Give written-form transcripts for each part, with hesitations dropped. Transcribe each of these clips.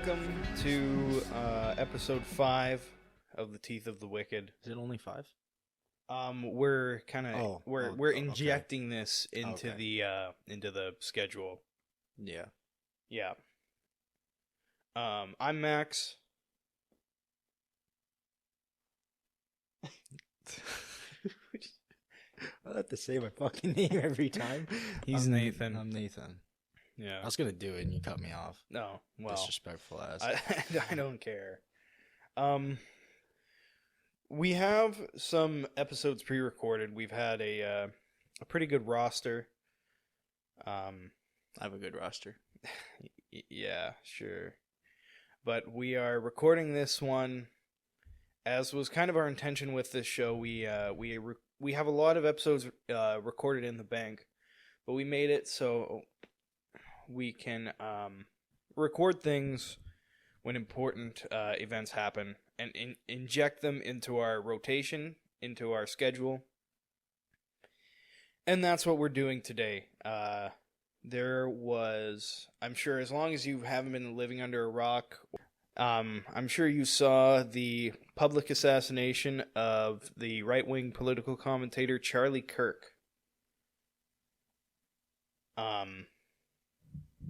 welcome to episode 5 of The Teeth of the Wicked. Is it only 5? We're kind of we're injecting okay. this into the schedule. Yeah. Yeah. I'm Max. I have to say my fucking name every time. He's Nathan. I'm Nathan. Yeah. I was gonna do it and you cut me off. No, well, disrespectful ass. I don't care. We have some episodes pre-recorded. We've had a pretty good roster. I have a good roster. Yeah, sure. But we are recording this one, as was kind of our intention with this show. We have a lot of episodes recorded in the bank, but we made it so we can record things when important events happen and inject them into our rotation, into our schedule. And that's what we're doing today. There was, I'm sure, as long as you haven't been living under a rock, I'm sure you saw the public assassination of the right-wing political commentator Charlie Kirk.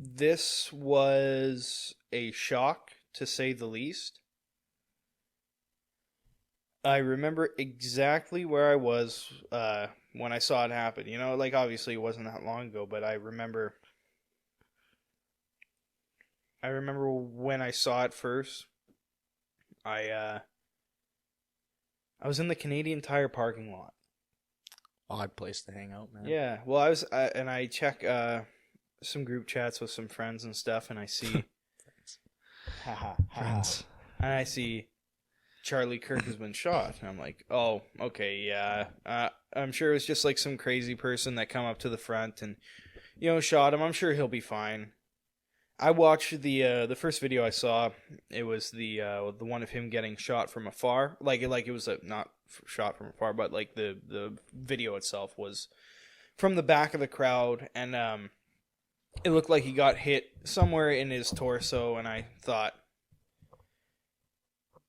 This was a shock, to say the least. I remember exactly where I was when I saw it happen. You know, like, obviously it wasn't that long ago, but I remember when I saw it first. I was in the Canadian Tire parking lot. Odd place to hang out, man. Yeah, well, I check some group chats with some friends and stuff, and I see Friends. and I see Charlie Kirk has been shot. And I'm like, oh, okay, yeah. I'm sure it was just like some crazy person that come up to the front and, shot him. I'm sure he'll be fine. I watched the first video I saw. It was the one of him getting shot from afar. Like it was not shot from afar, but like the video itself was from the back of the crowd, and it looked like he got hit somewhere in his torso, and I thought,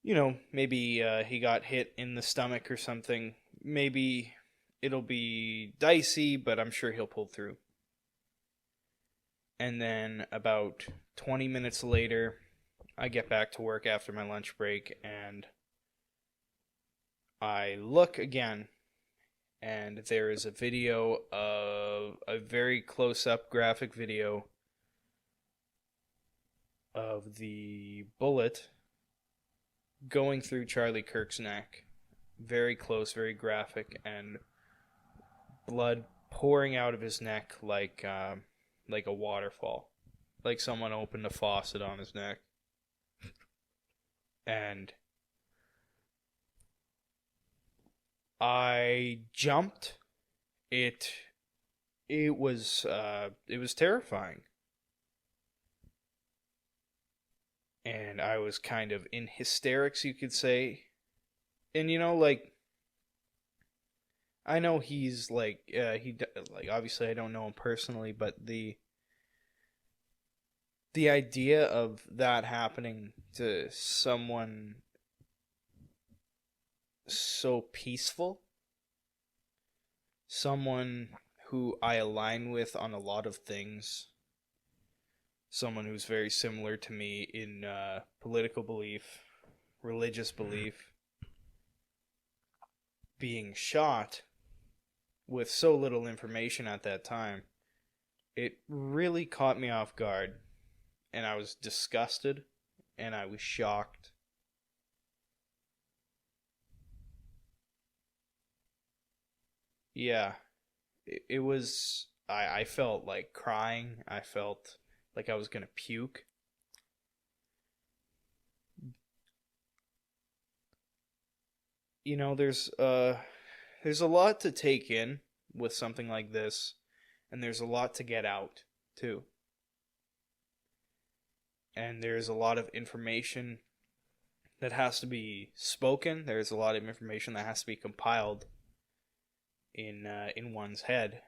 maybe he got hit in the stomach or something. Maybe it'll be dicey, but I'm sure he'll pull through. And then about 20 minutes later, I get back to work after my lunch break, and I look again, and there is a video of a very close-up graphic video of the bullet going through Charlie Kirk's neck. Very close, very graphic, and blood pouring out of his neck like a waterfall. Like someone opened a faucet on his neck. And I jumped. It was terrifying. And I was kind of in hysterics, you could say. And I know he's obviously I don't know him personally, but the idea of that happening to someone so peaceful, someone who I align with on a lot of things, someone who's very similar to me in political belief, religious belief, being shot with so little information at that time, it really caught me off guard. And I was disgusted, and I was shocked. Yeah, it was, I felt like crying. I felt like I was gonna puke. There's a lot to take in with something like this, and there's a lot to get out, too. And there's a lot of information that has to be spoken. There's a lot of information that has to be compiled in one's head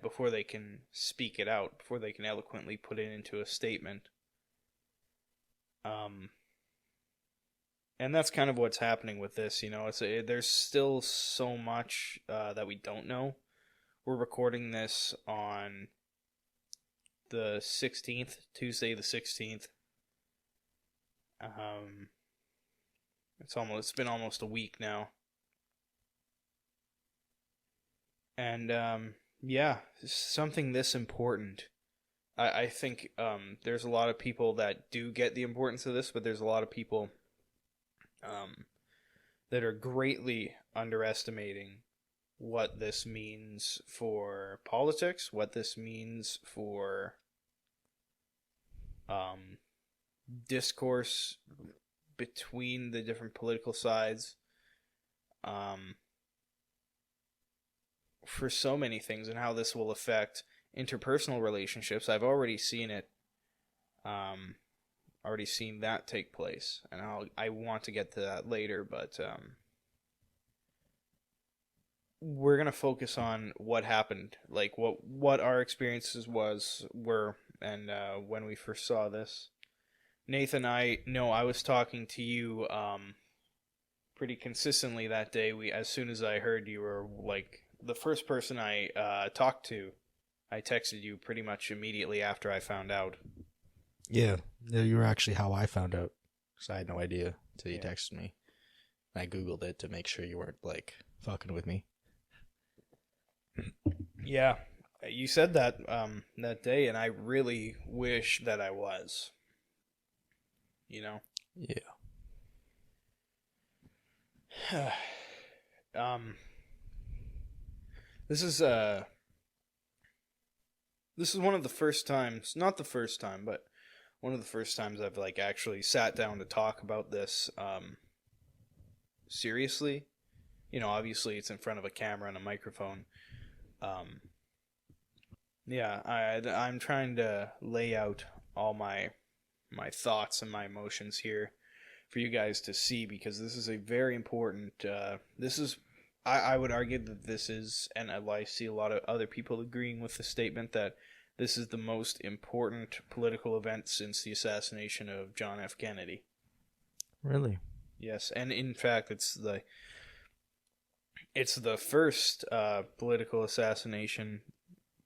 before they can speak it out, before they can eloquently put it into a statement. And that's kind of what's happening with this. There's still so much that we don't know. We're recording this on the 16th, Tuesday the 16th. It's been almost a week now. And something this important. I think there's a lot of people that do get the importance of this, but there's a lot of people that are greatly underestimating what this means for politics, what this means for discourse between the different political sides, for so many things, and how this will affect interpersonal relationships. I've already seen it, already seen that take place, and I want to get to that later, but we're gonna focus on what happened, like what our experiences were, and when we first saw this. Nathan, I was talking to you pretty consistently that day. As soon as I heard you were like the first person I talked to, I texted you pretty much immediately after I found out. Yeah, you were actually how I found out, because I had no idea until you texted me. I Googled it to make sure you weren't, like, fucking with me. Yeah, you said that that day, and I really wish that I was. Yeah. This is one of the first times, not the first time, but one of the first times I've like actually sat down to talk about this seriously. Obviously it's in front of a camera and a microphone. I'm trying to lay out all my thoughts and my emotions here for you guys to see, because this is a very important, I would argue that this is, and I see a lot of other people agreeing with the statement, that this is the most important political event since the assassination of John F. Kennedy. Really? Yes, and in fact, it's the first political assassination,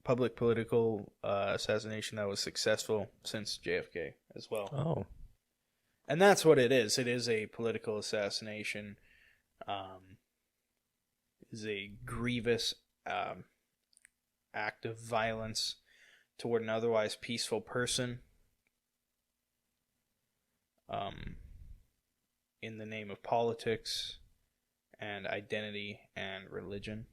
public political assassination that was successful since JFK as well. Oh. And that's what it is. It is a political assassination. Is a grievous act of violence toward an otherwise peaceful person, in the name of politics and identity and religion.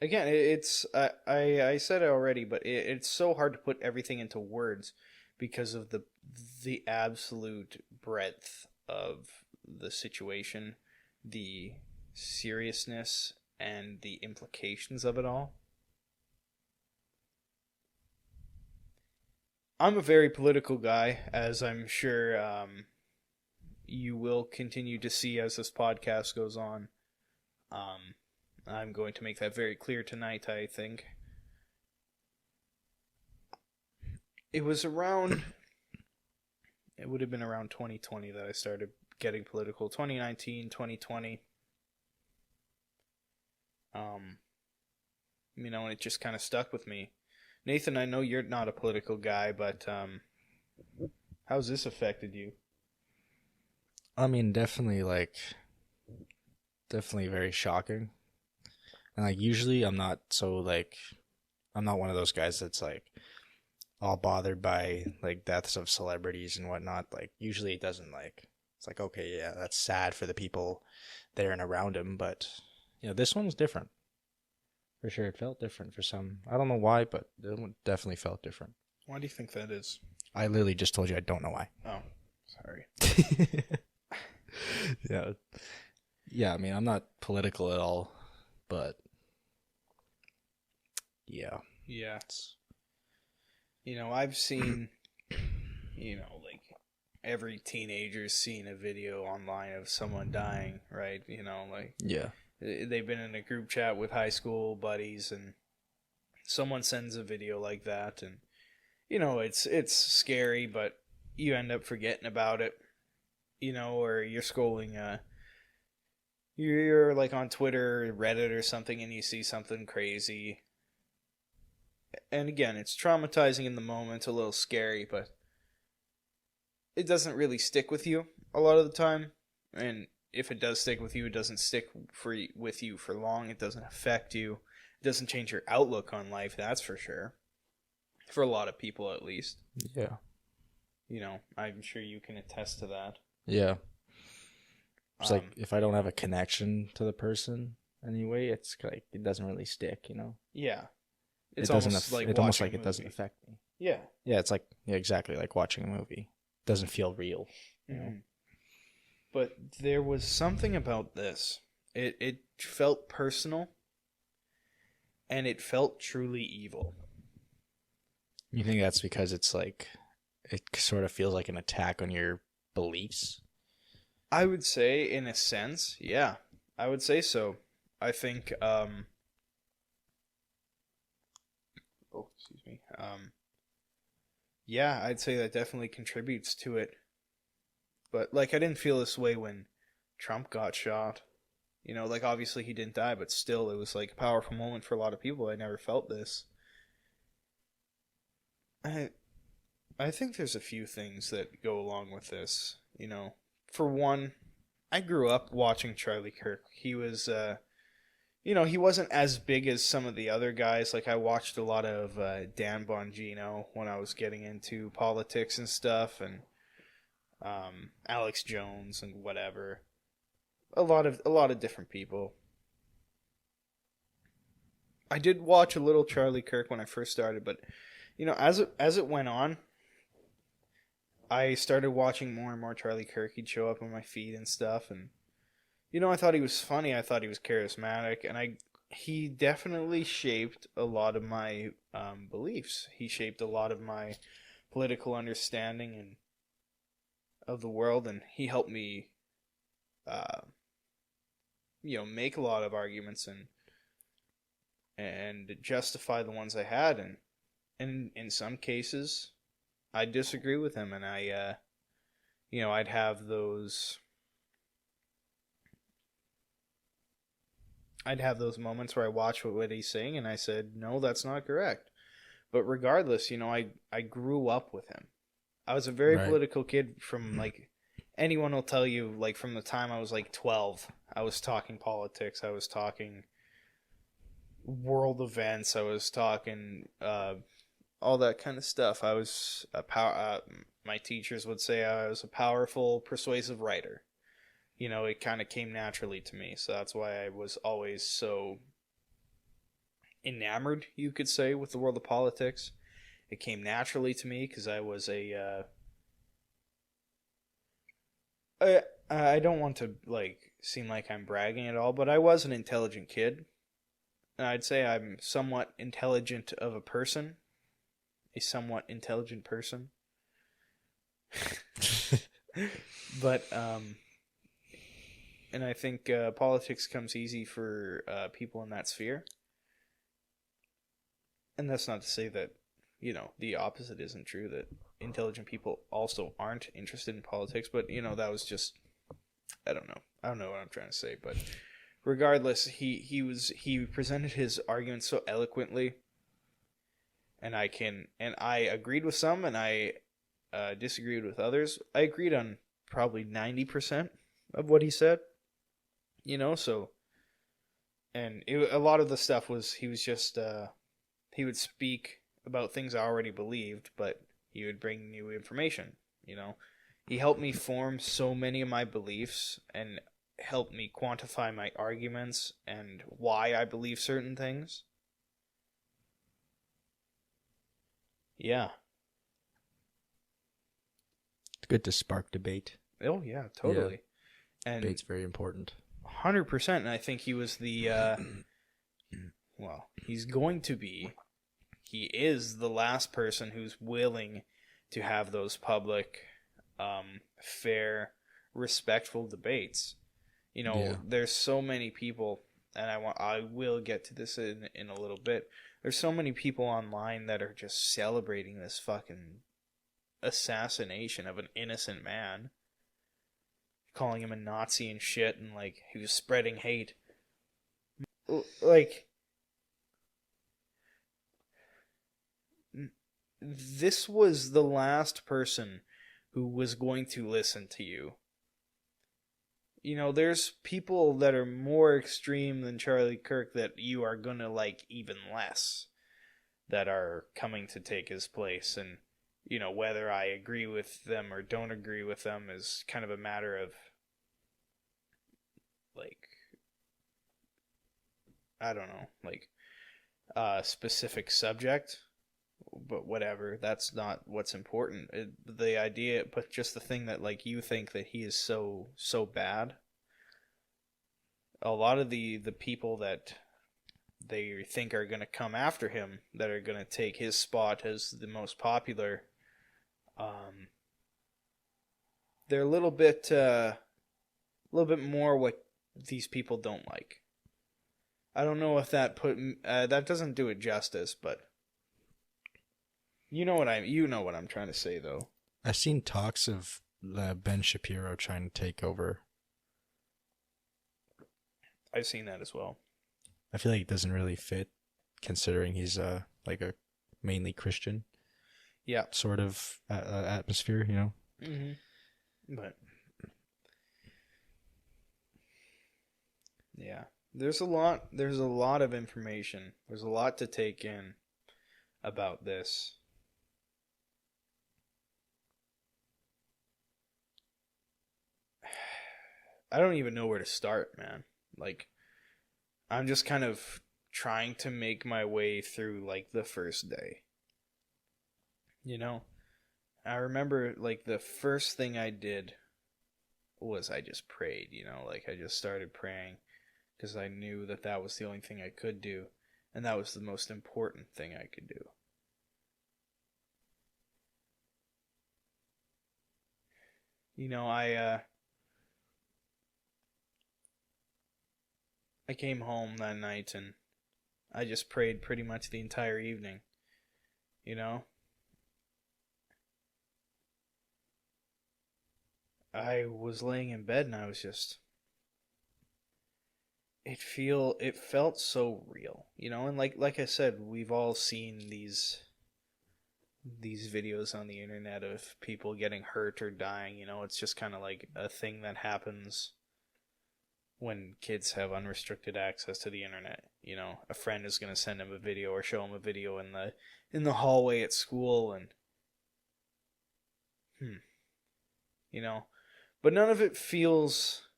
Again, it's I said it already, but it's so hard to put everything into words because of the absolute breadth of the situation, the seriousness, and the implications of it all. I'm a very political guy, as I'm sure you will continue to see as this podcast goes on. I'm going to make that very clear tonight, I think. It would have been around 2020 that I started getting political. 2019, 2020. And it just kind of stuck with me. Nathan, I know you're not a political guy, but how's this affected you? I mean, definitely very shocking. And usually I'm not one of those guys that's all bothered by deaths of celebrities and whatnot. Usually it doesn't it's okay, yeah, that's sad for the people there and around him, but this one's different. For sure, it felt different for some. I don't know why, but it definitely felt different. Why do you think that is? I literally just told you I don't know why. Oh, sorry. Yeah. Yeah, I mean, I'm not political at all, but yeah. Yeah. I've seen, every teenager's seen a video online of someone dying, right? Yeah. They've been in a group chat with high school buddies, and someone sends a video like that, and it's scary, but you end up forgetting about it, or you're scrolling you're like on Twitter or Reddit or something, and you see something crazy. And again, it's traumatizing in the moment, a little scary, but it doesn't really stick with you a lot of the time. And if it does stick with you, it doesn't stick with you for long. It doesn't affect you. It doesn't change your outlook on life, that's for sure. For a lot of people, at least. Yeah. I'm sure you can attest to that. Yeah. It's like if I don't have a connection to the person anyway, it's like it doesn't really stick, Yeah. It doesn't it doesn't affect me. Yeah. Yeah, it's like exactly like watching a movie. It doesn't feel real. But there was something about this. It felt personal, and it felt truly evil. You think that's because it's like it sort of feels like an attack on your beliefs? I would say, in a sense, yeah. I would say so. I think, excuse me. Yeah, I'd say that definitely contributes to it. But, like, I didn't feel this way when Trump got shot. Like, obviously he didn't die, but still, it was, like, a powerful moment for a lot of people. I never felt this. I think there's a few things that go along with this, For one, I grew up watching Charlie Kirk. He was, he wasn't as big as some of the other guys. Like, I watched a lot of Dan Bongino when I was getting into politics and stuff, and Alex Jones and whatever. A lot of different people. I did watch a little Charlie Kirk when I first started, but as it went on, I started watching more and more Charlie Kirk. He'd show up on my feed and stuff, and I thought he was funny. I thought he was charismatic, and he definitely shaped a lot of my beliefs. He shaped a lot of my political understanding and of the world, and he helped me, make a lot of arguments and justify the ones I had, and in some cases, I disagree with him, and I'd have those moments where I watch what he's saying, and I said, no, that's not correct. But regardless, I grew up with him. I was a very political kid from, like, anyone will tell you, like, from the time I was, like, 12, I was talking politics, I was talking world events, I was talking, all that kind of stuff. I was my teachers would say I was a powerful, persuasive writer. It kind of came naturally to me, so that's why I was always so enamored, you could say, with the world of politics. It came naturally to me because I was I don't want to, like, seem like I'm bragging at all, but I was an intelligent kid. And I'd say I'm somewhat intelligent of a person. A somewhat intelligent person. But, and I think politics comes easy for people in that sphere. And that's not to say that, the opposite isn't true, that intelligent people also aren't interested in politics, but, that was just, I don't know what I'm trying to say, but regardless, he presented his arguments so eloquently, and I agreed with some, and I disagreed with others. I agreed on probably 90% of what he said, so, and a lot of the stuff was, he was just, he would speak about things I already believed, but he would bring new information, He helped me form so many of my beliefs and helped me quantify my arguments and why I believe certain things. Yeah. It's good to spark debate. Oh, yeah, totally. Yeah. And debate's very important. 100%, and I think he was the, well, he's going to be, he is the last person who's willing to have those public, fair, respectful debates. There's so many people, and I will get to this in a little bit. There's so many people online that are just celebrating this fucking assassination of an innocent man, calling him a Nazi and shit, and like he was spreading hate. Like, this was the last person who was going to listen to you. You know, there's people that are more extreme than Charlie Kirk that you are gonna like even less, that are coming to take his place. And, you know, whether I agree with them or don't agree with them is kind of a matter of, like, I don't know, like, a specific subject. But whatever, that's not what's important. The idea, but just the thing that, like, you think that he is so bad. A lot of the people that they think are going to come after him, that are going to take his spot as the most popular, they're a little bit more what these people don't like. I don't know if that that doesn't do it justice, but you know what I'm trying to say, though. I've seen talks of Ben Shapiro trying to take over. I've seen that as well. I feel like it doesn't really fit, considering he's like a mainly Christian, sort of atmosphere, you know. Mm-hmm. But yeah, there's a lot of information. There's a lot to take in about this. I don't even know where to start, man. Like, I'm just kind of trying to make my way through, like, the first day. You know? I remember, like, the first thing I did was I just prayed, you know? Like, I just started praying because I knew that that was the only thing I could do, and that was the most important thing I could do. You know, I came home that night and I just prayed pretty much the entire evening. You know? I was laying in bed and I was just... It felt so real, you know? And like I said, we've all seen these videos on the internet of people getting hurt or dying, you know? It's just kind of like a thing that happens when kids have unrestricted access to the internet. You know, a friend is going to send him a video or show him a video in the hallway at school, and you know, but none of it feels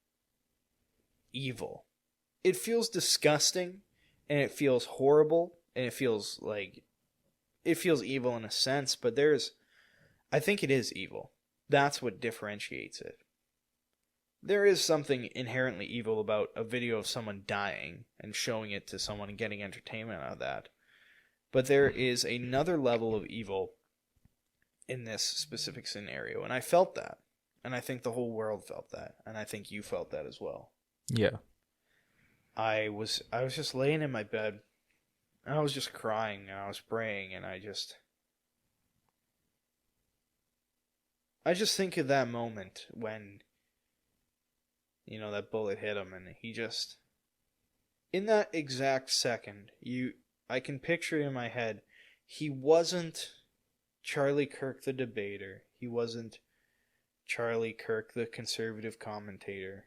evil. It feels disgusting, and it feels horrible, and it feels evil in a sense, but I think it is evil. That's what differentiates it. There is something inherently evil about a video of someone dying and showing it to someone and getting entertainment out of that. But there is another level of evil in this specific scenario, and I felt that. And I think the whole world felt that, and I think you felt that as well. Yeah. I was just laying in my bed, and I was just crying, and I was praying, and I just think of that moment when, you know, that bullet hit him, and he just, in that exact second, I can picture in my head, he wasn't Charlie Kirk the debater. He wasn't Charlie Kirk the conservative commentator.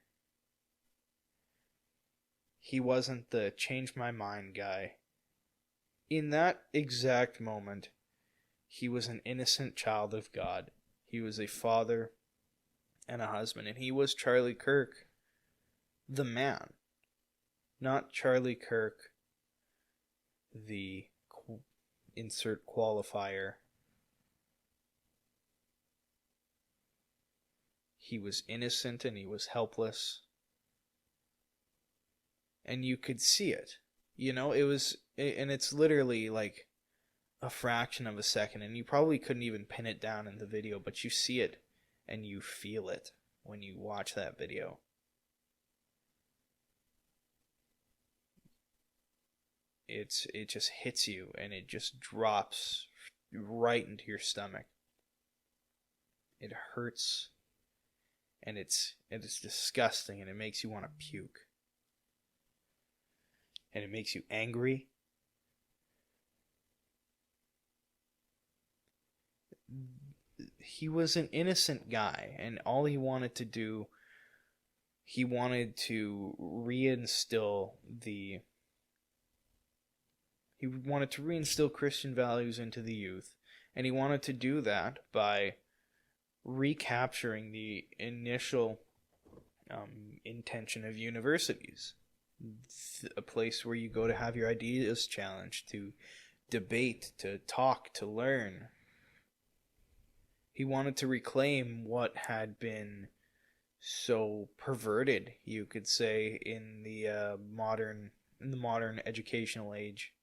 He wasn't the change my mind guy. In that exact moment, he was an innocent child of God. He was a father and a husband, and he was Charlie Kirk, the man, not Charlie Kirk, the insert qualifier. He was innocent and he was helpless, and you could see it. You know, and it's literally like a fraction of a second, and you probably couldn't even pin it down in the video, but you see it and you feel it when you watch that video. it just hits you and it just drops right into your stomach. It hurts, and it's disgusting, and it makes you want to puke. And it makes you angry. He was an innocent guy, and all he wanted to do, he wanted to reinstill Christian values into the youth, and he wanted to do that by recapturing the initial intention of universities, a place where you go to have your ideas challenged, to debate, to talk, to learn. He wanted to reclaim what had been so perverted, you could say, in the modern educational age.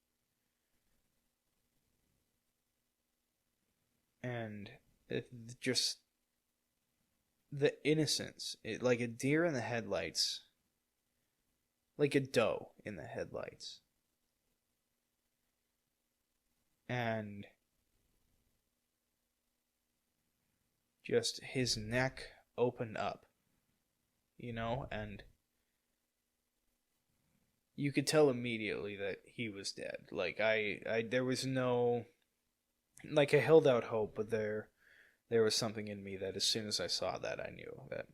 And just the innocence, like a deer in the headlights, like a doe in the headlights. And just his neck opened up, and you could tell immediately that he was dead. Like there was no, like, I held out hope, but there was something in me that as soon as I saw that, I knew that,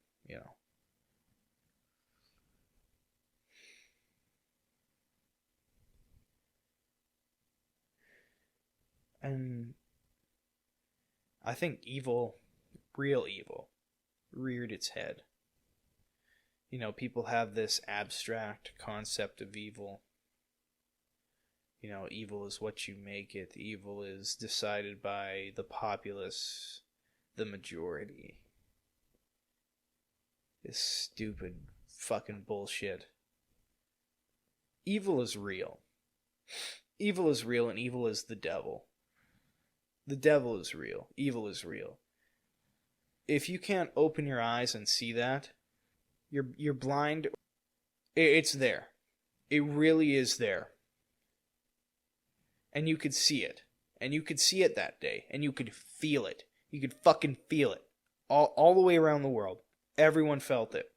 And I think real evil, reared its head. People have this abstract concept of evil. Evil is what you make it. Evil is decided by the populace, the majority. This stupid fucking bullshit. Evil is real. Evil is real, and evil is the devil. The devil is real. Evil is real. If you can't open your eyes and see that, you're blind. It's there. It really is there. And you could see it. And you could see it that day. And you could feel it. You could fucking feel it. All the way around the world. Everyone felt it.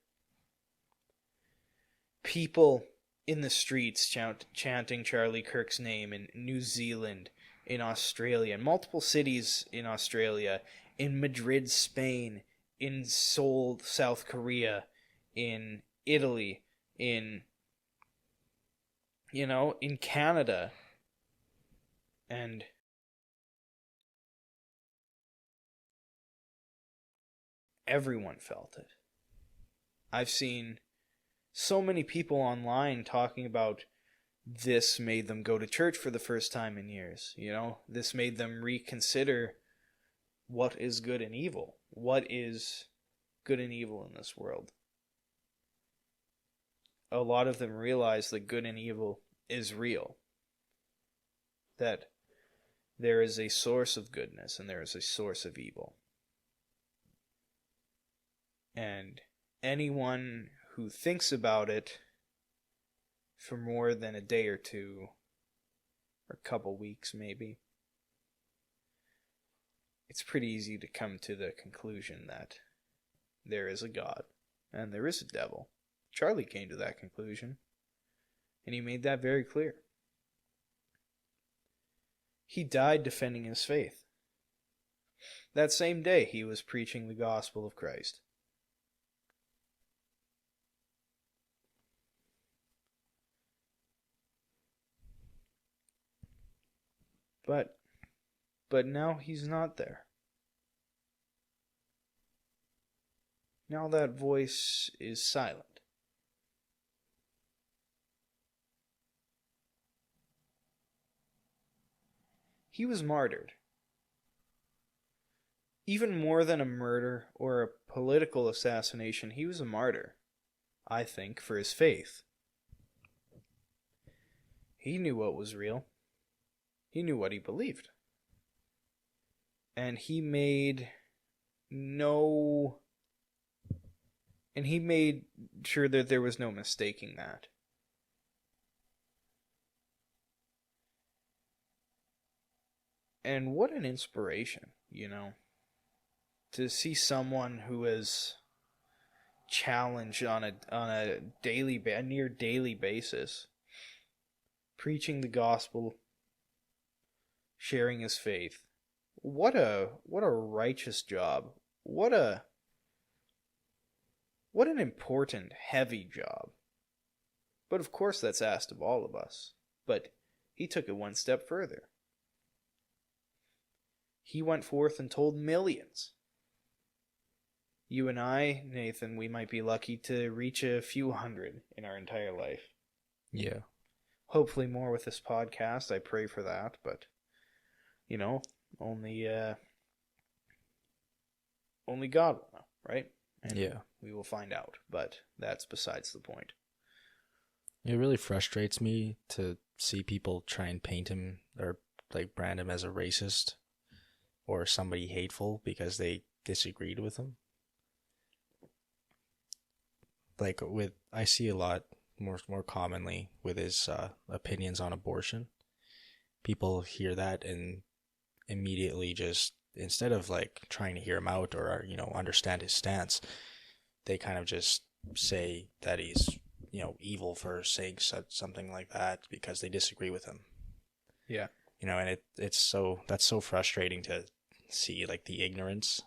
People in the streets chanting Charlie Kirk's name in New Zealand, in Australia, in multiple cities in Australia, in Madrid, Spain, in Seoul, South Korea, in Italy, in Canada. And everyone felt it. I've seen so many people online talking about this made them go to church for the first time in years. This made them reconsider what is good and evil. What is good and evil in this world? A lot of them realize that good and evil is real. That there is a source of goodness and there is a source of evil. And anyone who thinks about it for more than a day or two, or a couple weeks maybe, it's pretty easy to come to the conclusion that there is a God and there is a devil. Charlie came to that conclusion, and he made that very clear. He died defending his faith. That same day, he was preaching the gospel of Christ. But now he's not there. Now that voice is silent. He was martyred. Even more than a murder or a political assassination, he was a martyr, I think, for his faith. He knew what was real. He knew what he believed. And he made sure that there was no mistaking that. And what an inspiration, to see someone who is challenged on a near daily basis, preaching the gospel, sharing his faith. What a righteous job. What an important, heavy job. But of course that's asked of all of us. But he took it one step further. He went forth and told millions. You and I, Nathan, we might be lucky to reach a few hundred in our entire life. Yeah. Hopefully more with this podcast. I pray for that, but only God will know, right? And yeah. we will find out, but that's besides the point. It really frustrates me to see people try and paint him or like brand him as a racist or somebody hateful because they disagreed with him. Like I see a lot more commonly with his opinions on abortion. People hear that and immediately just, instead of like trying to hear him out or understand his stance, they kind of just say that he's evil for saying something like that because they disagree with him. Yeah. And that's so frustrating to see, like the ignorance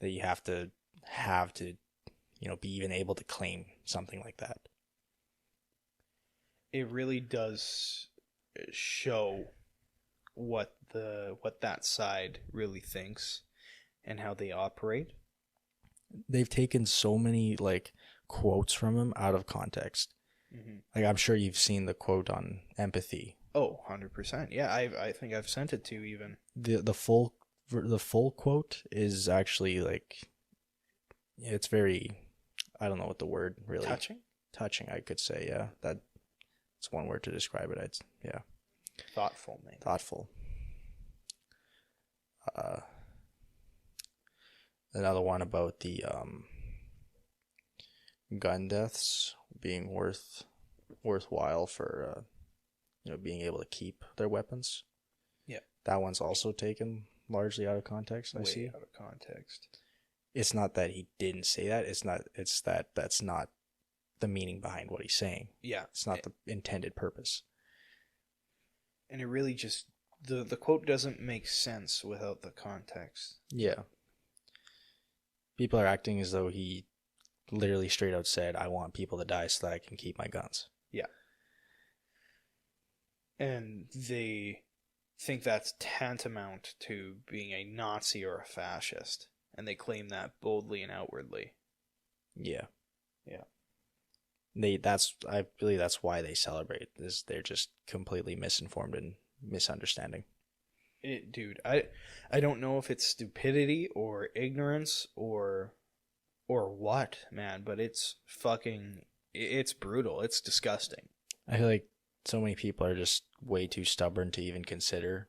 that you have to be even able to claim something like that. It really does show what that side really thinks and how they operate. They've taken so many like quotes from him out of context. Mm-hmm. Like I'm sure you've seen the quote on empathy. Oh, 100%. Yeah, I think I've sent it to you even. The full quote is actually like, it's very, I don't know what the word really. Touching, I could say. Yeah, that's one word to describe it. Yeah. Thoughtful, maybe. Thoughtful. Another one about the gun deaths being worthwhile for being able to keep their weapons. Yeah, that one's also taken largely out of context. I see. Out of context. It's not that he didn't say that. It's that that's not the meaning behind what he's saying. Yeah, it's not the intended purpose. And it really just the quote doesn't make sense without the context. Yeah. People are acting as though he literally straight out said, I want people to die so that I can keep my guns. Yeah. And they think that's tantamount to being a Nazi or a fascist. And they claim that boldly and outwardly. Yeah. Yeah. I believe that's why they celebrate. They're just completely misinformed and misunderstanding. Dude, I don't know if it's stupidity or ignorance or what, man, but it's brutal. It's disgusting. I feel like so many people are just way too stubborn to even consider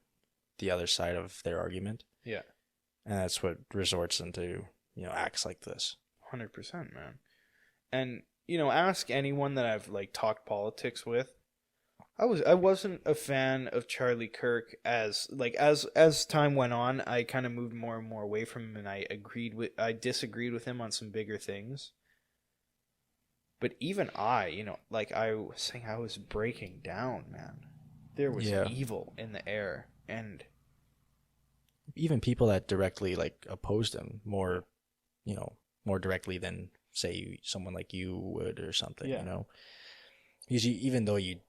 the other side of their argument. Yeah. And that's what resorts them to, acts like this. 100%, man. And, ask anyone that I've like talked politics with. I wasn't a fan of Charlie Kirk as time went on. I kind of moved more and more away from him, and I disagreed with him on some bigger things. But even I was saying, I was breaking down, man. There was evil in the air, and even people that directly opposed him more directly than say someone like you would or something. Because even though you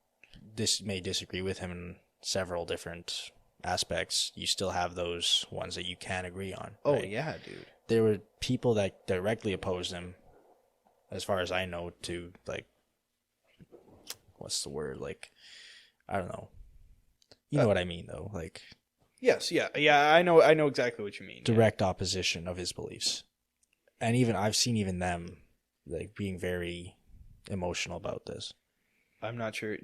may disagree with him in several different aspects, you still have those ones that you can agree on. Right? Oh yeah, dude. There were people that directly opposed him, as far as I know, to what's the word? I don't know. You know what I mean, though. Yes, yeah. I know exactly what you mean. Direct opposition of his beliefs, and even I've seen them being very emotional about this. I'm not sure.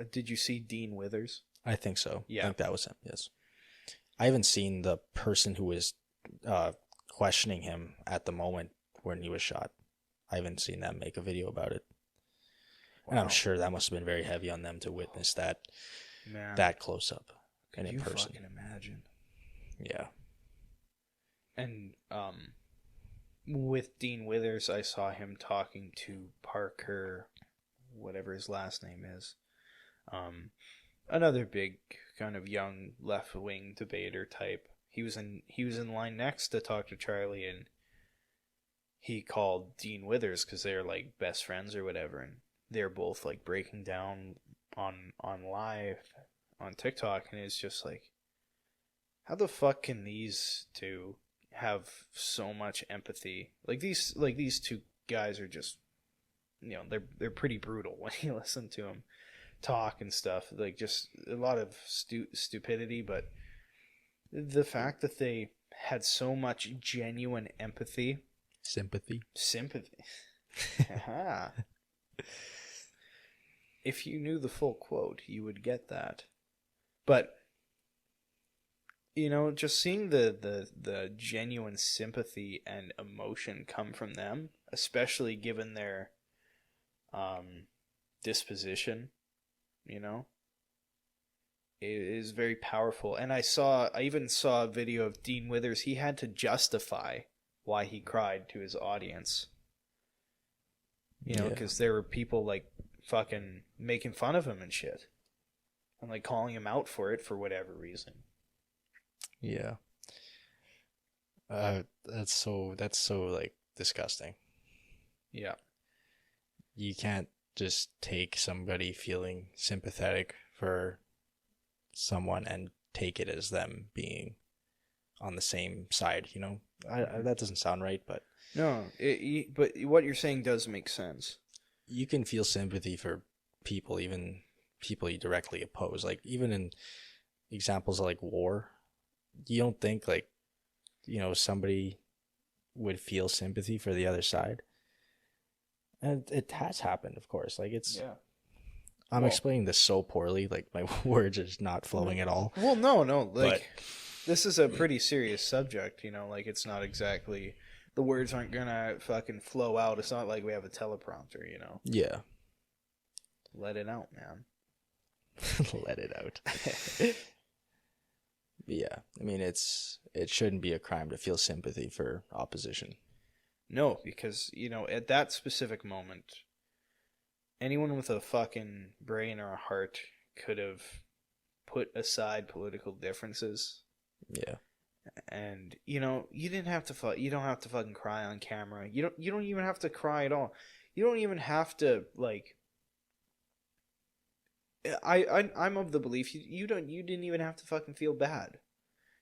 Did you see Dean Withers? I think so. Yeah. I think that was him, yes. I haven't seen the person who was questioning him at the moment when he was shot. I haven't seen them make a video about it. Wow. And I'm sure that must have been very heavy on them to witness that close up. and in you person. fucking imagine? Yeah. And with Dean Withers, I saw him talking to Parker, whatever his last name is. Another big kind of young left wing debater type. He was in line next to talk to Charlie, and he called Dean Withers because they're like best friends or whatever, and they're both like breaking down on live on TikTok, and it's just like, how the fuck can these two have so much empathy? Like these two guys are just, they're pretty brutal when you listen to them talk and stuff. Like just a lot of stupidity, but the fact that they had so much genuine empathy, sympathy. Aha. If you knew the full quote, you would get that. But just seeing the genuine sympathy and emotion come from them, especially given their disposition, it is very powerful. And I even saw a video of Dean Withers. He had to justify why he cried to his audience. Because there were people like fucking making fun of him and shit, and like calling him out for it for whatever reason. Yeah. That's so like disgusting. Yeah. You can't just take somebody feeling sympathetic for someone and take it as them being on the same side, that doesn't sound right, but no, but what you're saying does make sense. You can feel sympathy for people, even people you directly oppose. Like even in examples of like war, you don't think like, somebody would feel sympathy for the other side. And it has happened, of course. Like it's, yeah. I'm explaining this so poorly, like my words are just not flowing at all. Well, no, like this is a pretty serious subject, like it's not exactly, the words aren't gonna fucking flow out. It's not like we have a teleprompter, Yeah. Let it out, man. Let it out. Yeah, I mean, it shouldn't be a crime to feel sympathy for opposition. No, because, at that specific moment, anyone with a fucking brain or a heart could have put aside political differences. Yeah. And, you don't have to you don't have to fucking cry on camera. You don't even have to cry at all. You don't even have to, like, I'm of the belief you didn't even have to fucking feel bad.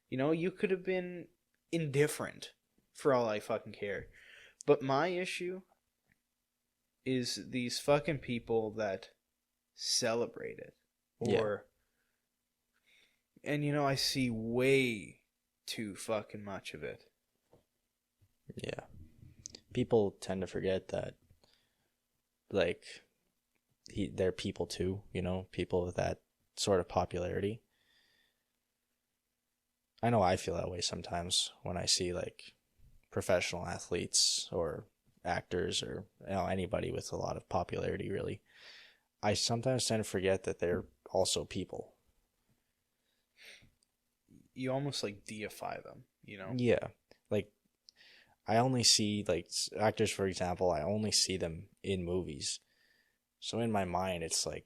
You could have been indifferent for all I fucking care. But my issue is these fucking people that celebrate it. And I see way too fucking much of it. Yeah. People tend to forget that, like, they're people too, people with that sort of popularity. I know I feel that way sometimes when I see, like, professional athletes or actors or anybody with a lot of popularity, really. I sometimes tend to forget that they're also people. You almost like deify them, Yeah. Like, I only see, like, actors, for example, I only see them in movies. So in my mind, it's like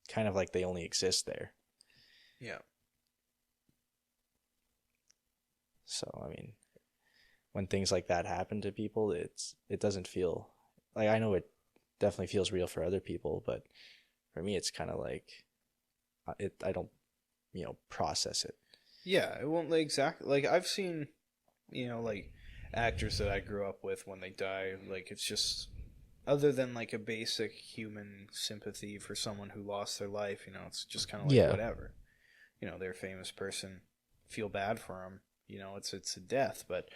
kind of like they only exist there. Yeah. So, I mean, when things like that happen to people, it doesn't feel like, I know it definitely feels real for other people, but for me, it's kind of like I don't, process it. Yeah, it won't, like, exactly. Like, I've seen, like, actors that I grew up with, when they die, like, it's just, other than, like, a basic human sympathy for someone who lost their life, it's just kind of like, whatever. They're a famous person, feel bad for them. It's a death, but,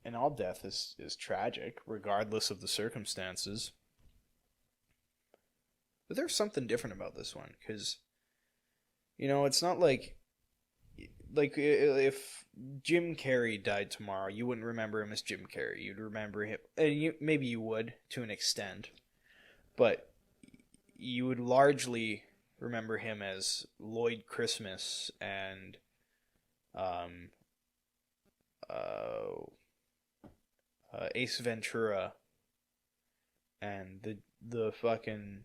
and all death is tragic, regardless of the circumstances. But there's something different about this one, because, it's not like if Jim Carrey died tomorrow, you wouldn't remember him as Jim Carrey. You'd remember him, and maybe you would to an extent, but you would largely remember him as Lloyd Christmas and um, uh, Ace Ventura and the fucking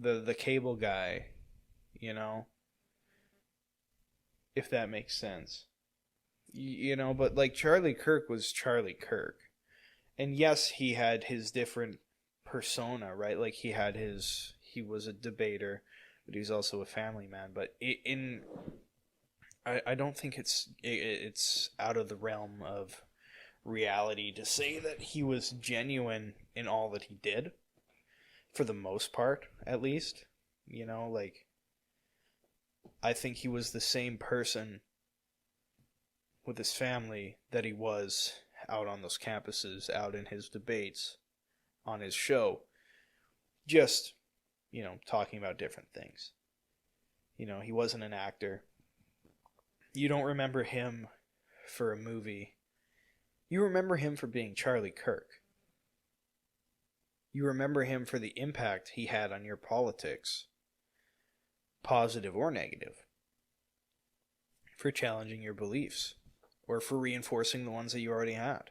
the cable guy, you know, if that makes sense. You know, but like Charlie Kirk was Charlie Kirk. And yes, he had his different persona, right? Like he was a debater, but he's also a family man. But I don't think it's out of the realm of reality to say that he was genuine in all that he did, for the most part, at least. You know, like, I think he was the same person with his family that he was out on those campuses, out in his debates, on his show, just, you know, talking about different things. You know, he wasn't an actor. You don't remember him for a movie. You remember him for being Charlie Kirk. You remember him for the impact he had on your politics, positive or negative, for challenging your beliefs, or for reinforcing the ones that you already had.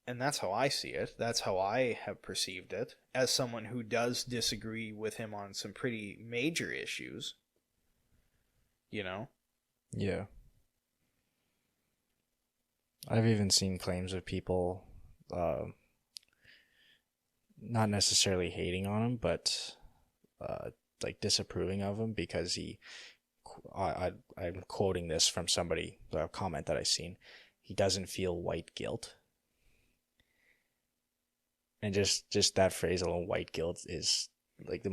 And that's how I see it. That's how I have perceived it, as someone who does disagree with him on some pretty major issues. You know? Yeah. I've even seen claims of people not necessarily hating on him, but like disapproving of him because I'm quoting this from somebody, a comment that I seen. He doesn't feel white guilt. And just that phrase alone, white guilt, is like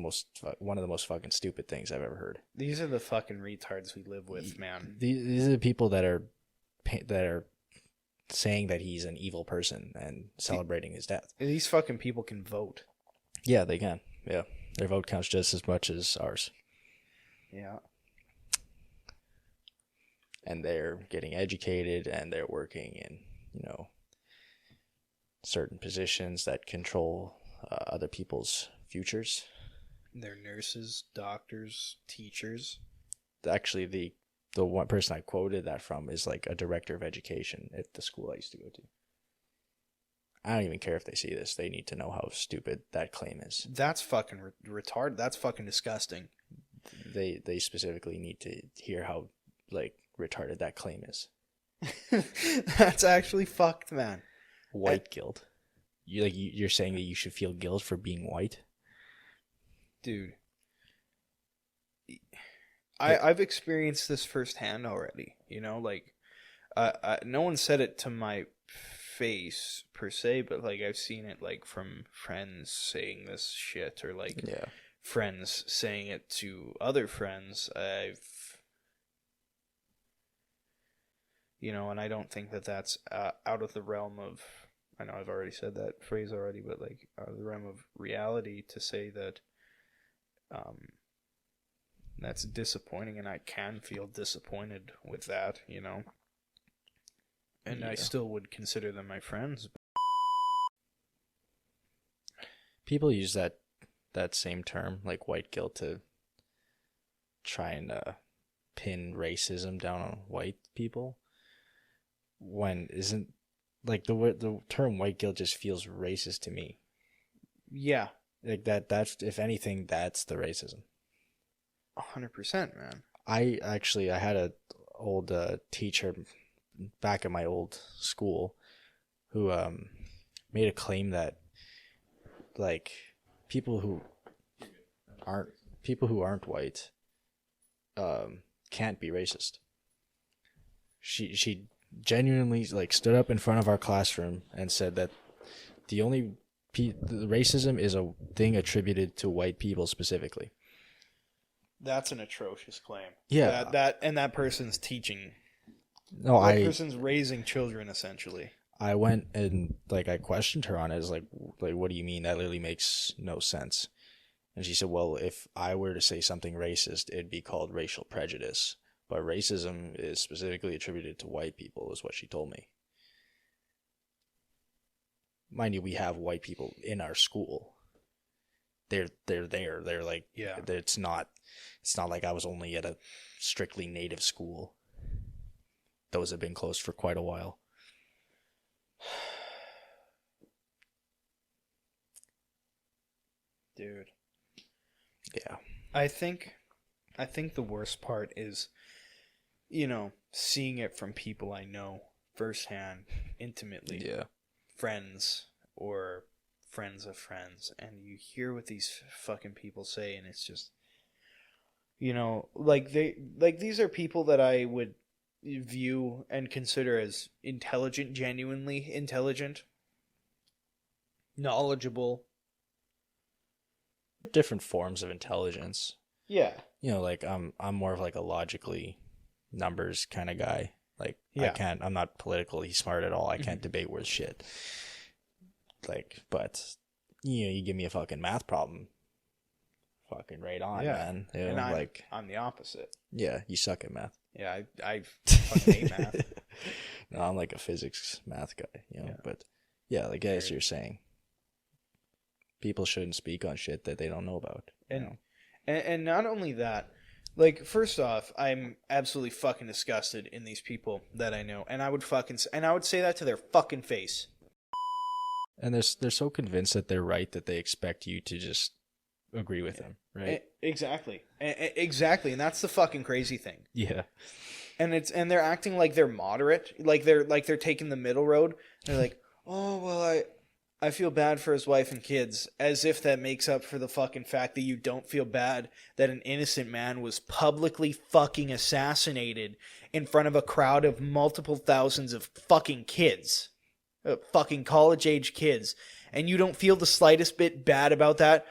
one of the most fucking stupid things I've ever heard. These are the fucking retards we live with, man. These are the people that are saying that he's an evil person and celebrating his death. These fucking people can vote. Yeah, they can. Yeah. Their vote counts just as much as ours. Yeah. And they're getting educated and they're working in, you know, certain positions that control other people's futures. They're nurses, doctors, teachers. Actually, the one person I quoted that from is like a director of education at the school I used to go to. I don't even care if they see this. They need to know how stupid that claim is. That's fucking retarded. That's fucking disgusting. They specifically need to hear how like retarded that claim is. That's actually fucked, man. White guilt. You're saying that you should feel guilt for being white? Dude. I've experienced this firsthand already, you know, like, no one said it to my face per se, but like I've seen it like from friends saying this shit, or like friends saying it to other friends. You know, and I don't think that that's out of the realm of, I know I've already said that phrase already, but like out of the realm of reality to say that that's disappointing, and I can feel disappointed with that, you know. And I still would consider them my friends. People use that same term, like white guilt, to try and pin racism down on white people. When isn't, like, the term white guilt just feels racist to me. Yeah. Like that's, if anything, that's the racism. 100%, man. I had a old teacher back at my old school who made a claim that like people who aren't white can't be racist. She genuinely like stood up in front of our classroom and said that the only the racism is a thing attributed to white people specifically. That's an atrocious claim. Yeah. That person's teaching. No, that person's raising children, essentially. I went and like I questioned her on it. Like what do you mean? That literally makes no sense. And she said, well, if I were to say something racist, it'd be called racial prejudice. But racism is specifically attributed to white people, is what she told me. Mind you, we have white people in our school. they're there. They're like, Yeah. it's not like I was only at a strictly native school. Those have been closed for quite a while. Dude. Yeah. I think the worst part is, seeing it from people I know firsthand, intimately. Yeah. Friends or friends of friends, and you hear what these fucking people say, and it's just, these are people that I would view and consider as intelligent, genuinely intelligent, knowledgeable. Different forms of intelligence. Yeah. Like I'm more of like a logically numbers kind of guy. Like Yeah. I'm not politically smart at all. I can't debate worth shit. Like, but you give me a fucking math problem, fucking right on, man. And I'm the opposite. Yeah, you suck at math. Yeah, I fucking hate math. No, I'm like a physics math guy, Yeah. But yeah, like as you're saying, people shouldn't speak on shit that they don't know about. And not only that, like, first off, I'm absolutely fucking disgusted in these people that I know, and I would say that to their fucking face. And they're so convinced that they're right that they expect you to just agree with them, right? Exactly, exactly, and that's the fucking crazy thing. Yeah. And they're acting like they're moderate, like they're taking the middle road. They're like, oh well, I feel bad for his wife and kids, as if that makes up for the fucking fact that you don't feel bad that an innocent man was publicly fucking assassinated in front of a crowd of multiple thousands of fucking kids. Fucking college-age kids. And you don't feel the slightest bit bad about that.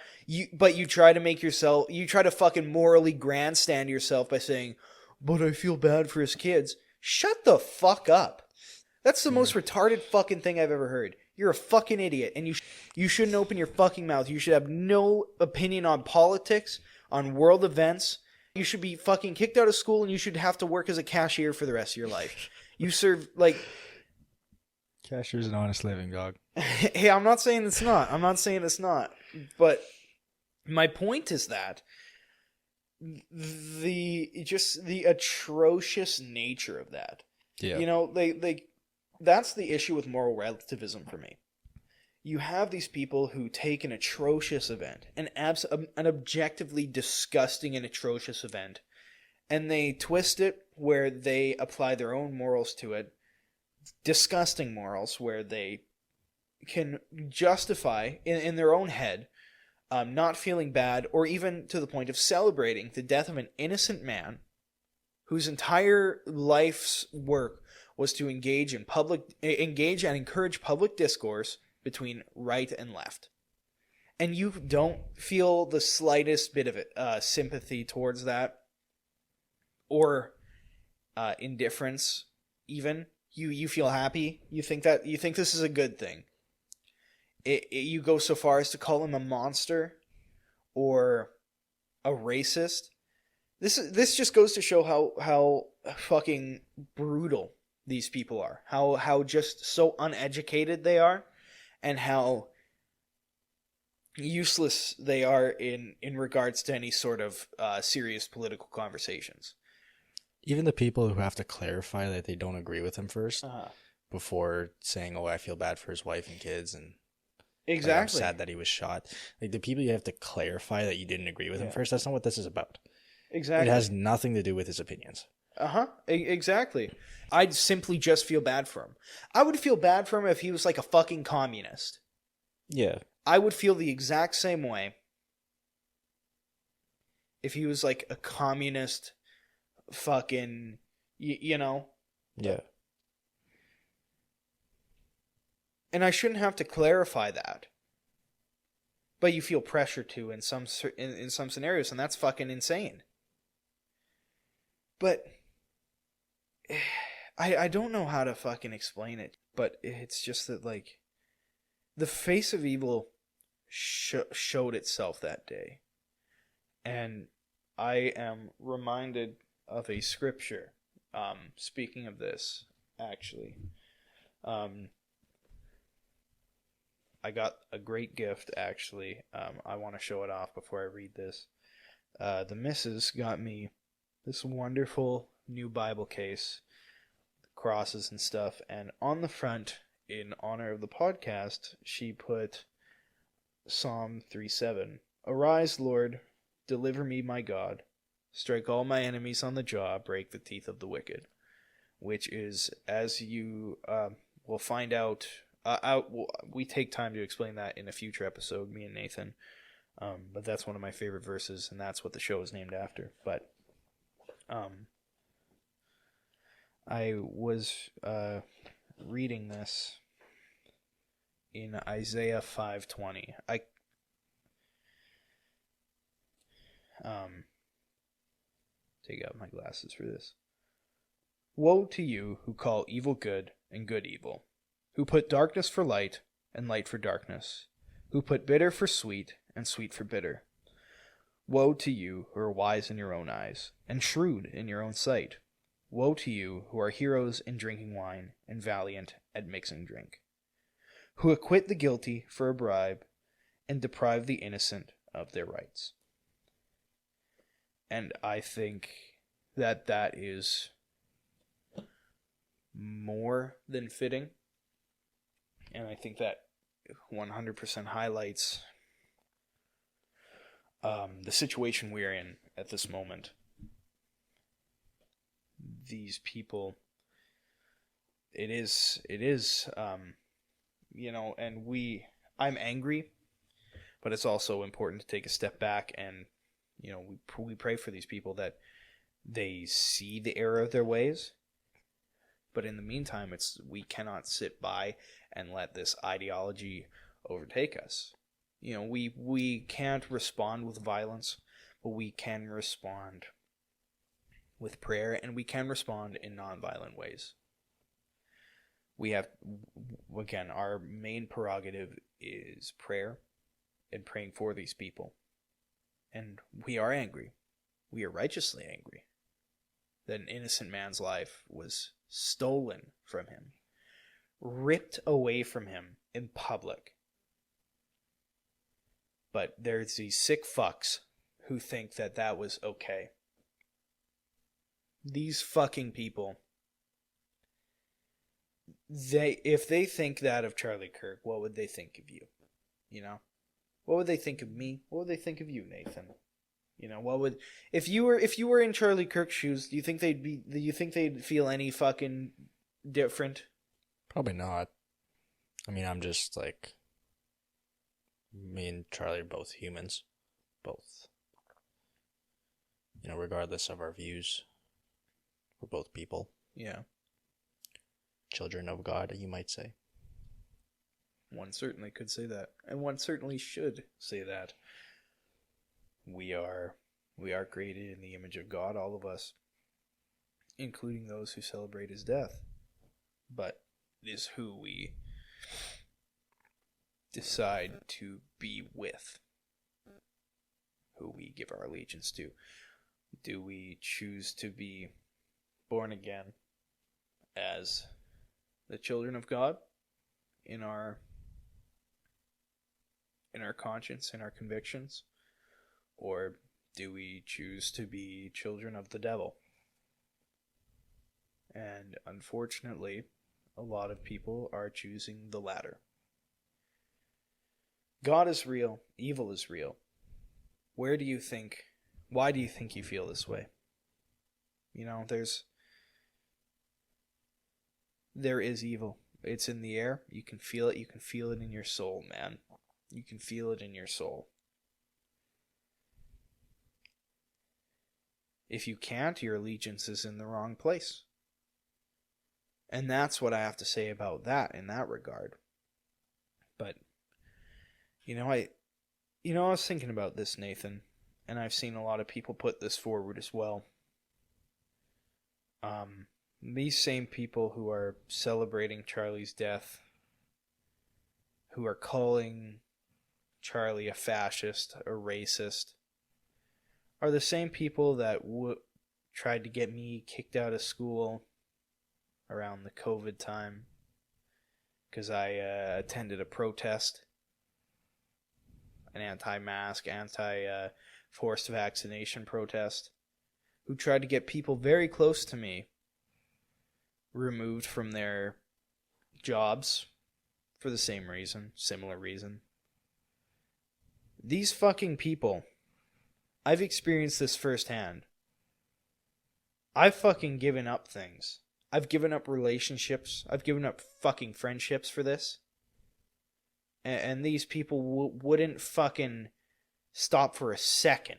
But you try to fucking morally grandstand yourself by saying, but I feel bad for his kids. Shut the fuck up. That's the most retarded fucking thing I've ever heard. You're a fucking idiot, and you shouldn't open your fucking mouth. You should have no opinion on politics, on world events. You should be fucking kicked out of school, and you should have to work as a cashier for the rest of your life. You serve, like... Cashier's an honest living, dog. Hey, I'm not saying it's not. But my point is that the atrocious nature of that. Yeah. That's the issue with moral relativism for me. You have these people who take an atrocious event, an objectively disgusting and atrocious event, and they twist it where they apply their own morals to it, disgusting morals where they can justify in their own head not feeling bad, or even to the point of celebrating the death of an innocent man whose entire life's work was to engage and encourage public discourse between right and left. And you don't feel the slightest bit of sympathy towards that, or indifference even. You feel happy. You think this is a good thing. You go so far as to call him a monster or a racist. This just goes to show how fucking brutal these people are. How just so uneducated they are, and how useless they are in regards to any sort of serious political conversations. Even the people who have to clarify that they don't agree with him first, before saying, "Oh, I feel bad for his wife and kids," and exactly, I'm sad that he was shot. Like, the people you have to clarify that you didn't agree with him first. That's not what this is about. Exactly, it has nothing to do with his opinions. Exactly. I'd simply just feel bad for him. I would feel bad for him if he was like a fucking communist. Yeah. I would feel the exact same way if he was like a communist fucking, Yeah. And I shouldn't have to clarify that. But you feel pressure to in some scenarios, and that's fucking insane. But I don't know how to fucking explain it, but it's just that, like, the face of evil showed itself that day. And I am reminded of a scripture, speaking of this, actually. I I got a great gift, actually. I want to show it off before I read this. The missus got me this wonderful new Bible case, crosses and stuff, and on the front, in honor of the podcast, she put Psalm 3:7. Arise, Lord, deliver me, my God. Strike all my enemies on the jaw, break the teeth of the wicked. Which is, as you will find out, we take time to explain that in a future episode, me and Nathan. But that's one of my favorite verses, and that's what the show is named after. But I was reading this in Isaiah 5:20. I take out my glasses for this. Woe to you who call evil good and good evil, who put darkness for light and light for darkness, who put bitter for sweet and sweet for bitter. Woe to you who are wise in your own eyes and shrewd in your own sight. Woe to you who are heroes in drinking wine and valiant at mixing drink, who acquit the guilty for a bribe and deprive the innocent of their rights. And I think that that is more than fitting. And I think that 100% highlights the situation we're in at this moment. These people, it is, and I'm angry, but it's also important to take a step back and, we pray for these people that they see the error of their ways. But in the meantime, we cannot sit by and let this ideology overtake us. We can't respond with violence, but we can respond with prayer, and we can respond in nonviolent ways. We have, again, our main prerogative is prayer and praying for these people. And we are angry. We are righteously angry that an innocent man's life was stolen from him, ripped away from him in public. But there's these sick fucks who think that that was okay. These fucking people, if they think that of Charlie Kirk, what would they think of you? What would they think of me? What would they think of you, Nathan? What would if you were in Charlie Kirk's shoes? Do you think they'd feel any fucking different? Probably not. I mean, I'm just like, me and Charlie are both humans, both. Regardless of our views, we're both people. Yeah. Children of God, you might say. One certainly could say that, and one certainly should say that. We are created in the image of God, all of us, including those who celebrate his death. But it is who we decide to be with, who we give our allegiance to. Do we choose to be born again as the children of God in our conscience, in our convictions? Or do we choose to be children of the devil? And unfortunately, a lot of people are choosing the latter. God is real. Evil is real. Why do you think you feel this way? There is evil. It's in the air. You can feel it. You can feel it in your soul, man. You can feel it in your soul. If you can't, your allegiance is in the wrong place. And that's what I have to say about that in that regard. But, I was thinking about this, Nathan, and I've seen a lot of people put this forward as well. These same people who are celebrating Charlie's death, who are calling Charlie a fascist, a racist, are the same people that tried to get me kicked out of school around the COVID time because I attended a protest an anti-mask, anti-forced vaccination protest, who tried to get people very close to me removed from their jobs for the same reason, similar reason. These fucking people, I've experienced this firsthand. I've fucking given up things. I've given up relationships. I've given up fucking friendships for this. And these people wouldn't fucking stop for a second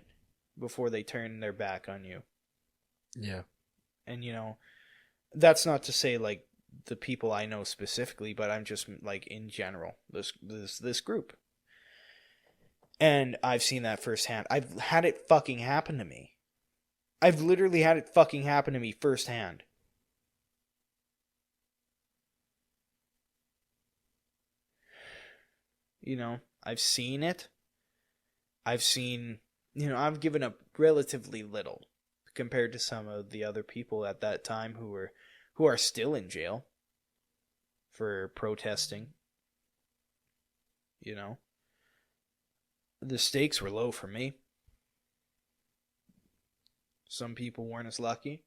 before they turn their back on you. Yeah. And, you know, that's not to say, like, the people I know specifically, but I'm just, like, in general, this group. And I've seen that firsthand. I've had it fucking happen to me. I've literally had it fucking happen to me firsthand. You know, I've seen it. I've seen, you know, I've given up relatively little compared to some of the other people at that time who are still in jail for protesting. You know, the stakes were low for me. Some people weren't as lucky.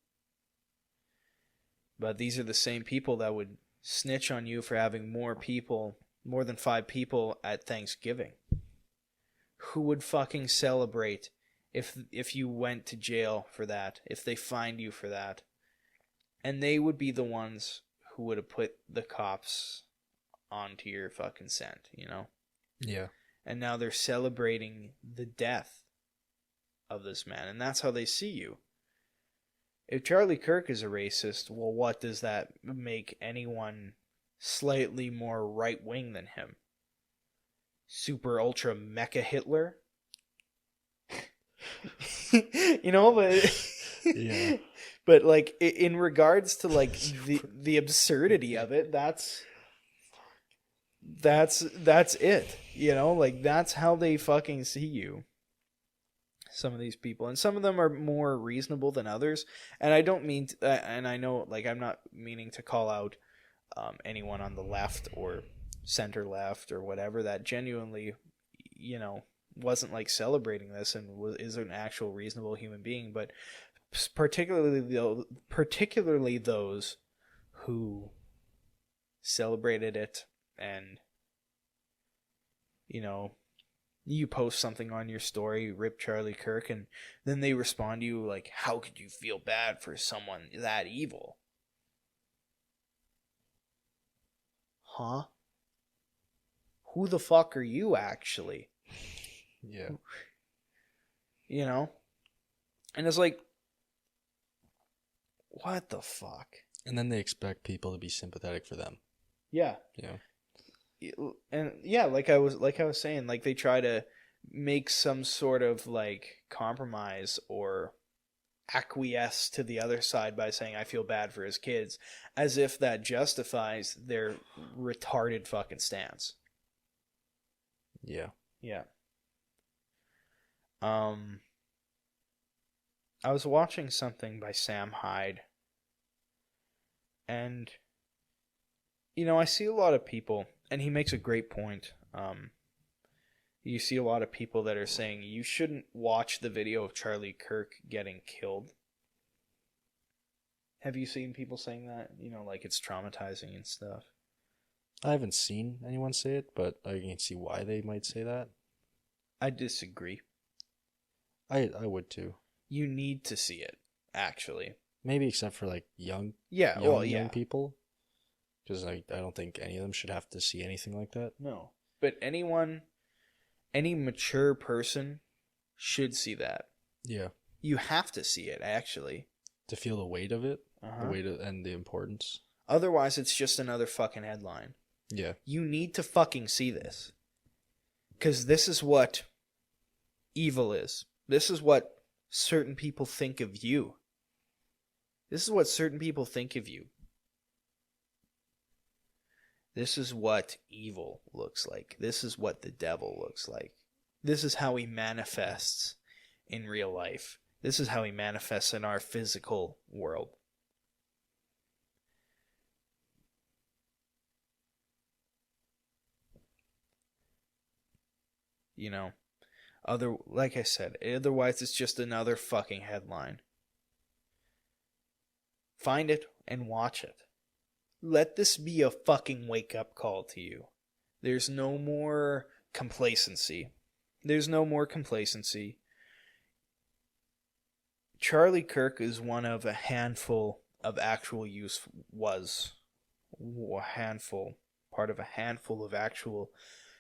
But these are the same people that would snitch on you for having more than 5 people at Thanksgiving. Who would fucking celebrate if you went to jail for that, if they fined you for that? And they would be the ones who would have put the cops onto your fucking scent, you know? Yeah. And now they're celebrating the death of this man, and that's how they see you. If Charlie Kirk is a racist, well, what does that make anyone slightly more right-wing than him? Super ultra mecha Hitler? You know, but Yeah. But like in regards to like the absurdity of it, that's it. You know, like that's how they fucking see you. Some of these people, and some of them are more reasonable than others. And I don't mean to, and I know, like, I'm not meaning to call out anyone on the left or center left or whatever that genuinely, you know, wasn't like celebrating this and is an actual reasonable human being, but particularly those who celebrated it. And, you know, you post something on your story, rip Charlie Kirk, and then they respond to you like, how could you feel bad for someone that evil? Huh? Who the fuck are you, actually? Yeah. You know? And it's like, what the fuck? And then they expect people to be sympathetic for them. Yeah. Yeah. And yeah, like I was saying, like they try to make some sort of like compromise or acquiesce to the other side by saying I feel bad for his kids, as if that justifies their retarded fucking stance. Yeah. Yeah. I was watching something by Sam Hyde, and you know, I see a lot of people, and he makes a great point. You see a lot of people that are saying you shouldn't watch the video of Charlie Kirk getting killed. Have you seen people saying that? You know, like it's traumatizing and stuff. I haven't seen anyone say it, but I can see why they might say that. I disagree. I would too. You need to see it, actually. Maybe except for like young people. Because I don't think any of them should have to see anything like that. No. But any mature person should see that. Yeah. You have to see it, actually. To feel the weight of it. The weight and the importance. Otherwise, it's just another fucking headline. Yeah. You need to fucking see this. Because this is what evil is. This is what certain people think of you. This is what certain people think of you. This is what evil looks like. This is what the devil looks like. This is how he manifests in real life. This is how he manifests in our physical world. You know, Like I said, otherwise it's just another fucking headline. Find it and watch it. Let this be a fucking wake-up call to you. There's no more complacency. There's no more complacency. Charlie Kirk is one of a handful of actual part of a handful of actual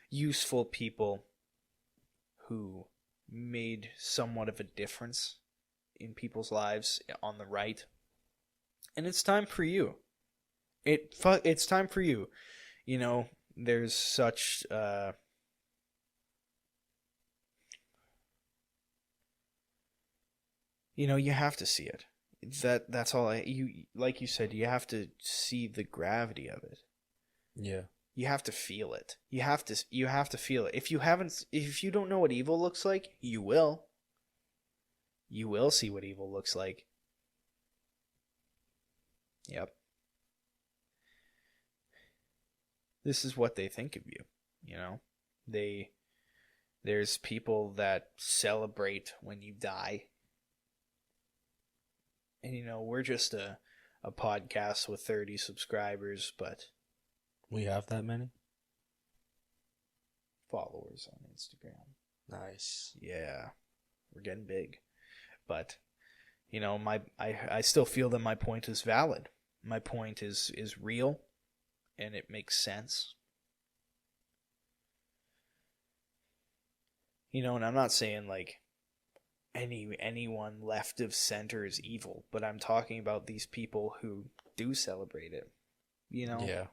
useful people who made somewhat of a difference in people's lives on the right. And it's time for you. It's time for you. You know, there's such you have to see it. That's all like you said, you have to see the gravity of it. Yeah. You have to feel it. You have to feel it. If you don't know what evil looks like, you will. You will see what evil looks like. Yep. This is what they think of you, you know? There's people that celebrate when you die. And we're just a podcast with 30 subscribers, but We have that many? followers on Instagram. Nice. Yeah. We're getting big. But I still feel that my point is valid. My point is real, and it makes sense. And I'm not saying like anyone left of center is evil, but I'm talking about these people who do celebrate it. Yeah.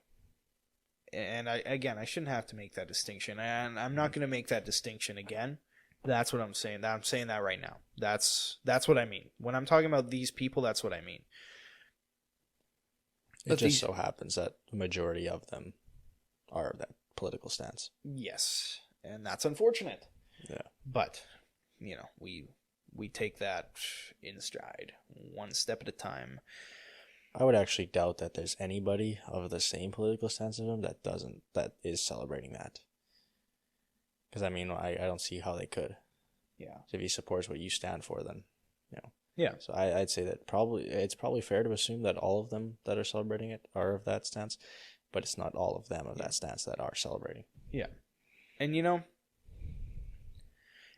And I shouldn't have to make that distinction, and I'm not going to make that distinction again. That's what I'm saying. I'm saying that right now. That's what I mean. When I'm talking about these people, that's what I mean. It just so happens that the majority of them are of that political stance. Yes, and that's unfortunate. Yeah. But, we take that in stride, one step at a time. I would actually doubt that there's anybody of the same political stance as him that is celebrating that. Because I don't see how they could. Yeah. So if he supports what you stand for, then Yeah. So I'd say that it's probably fair to assume that all of them that are celebrating it are of that stance, but it's not all of them of that stance that are celebrating. Yeah. And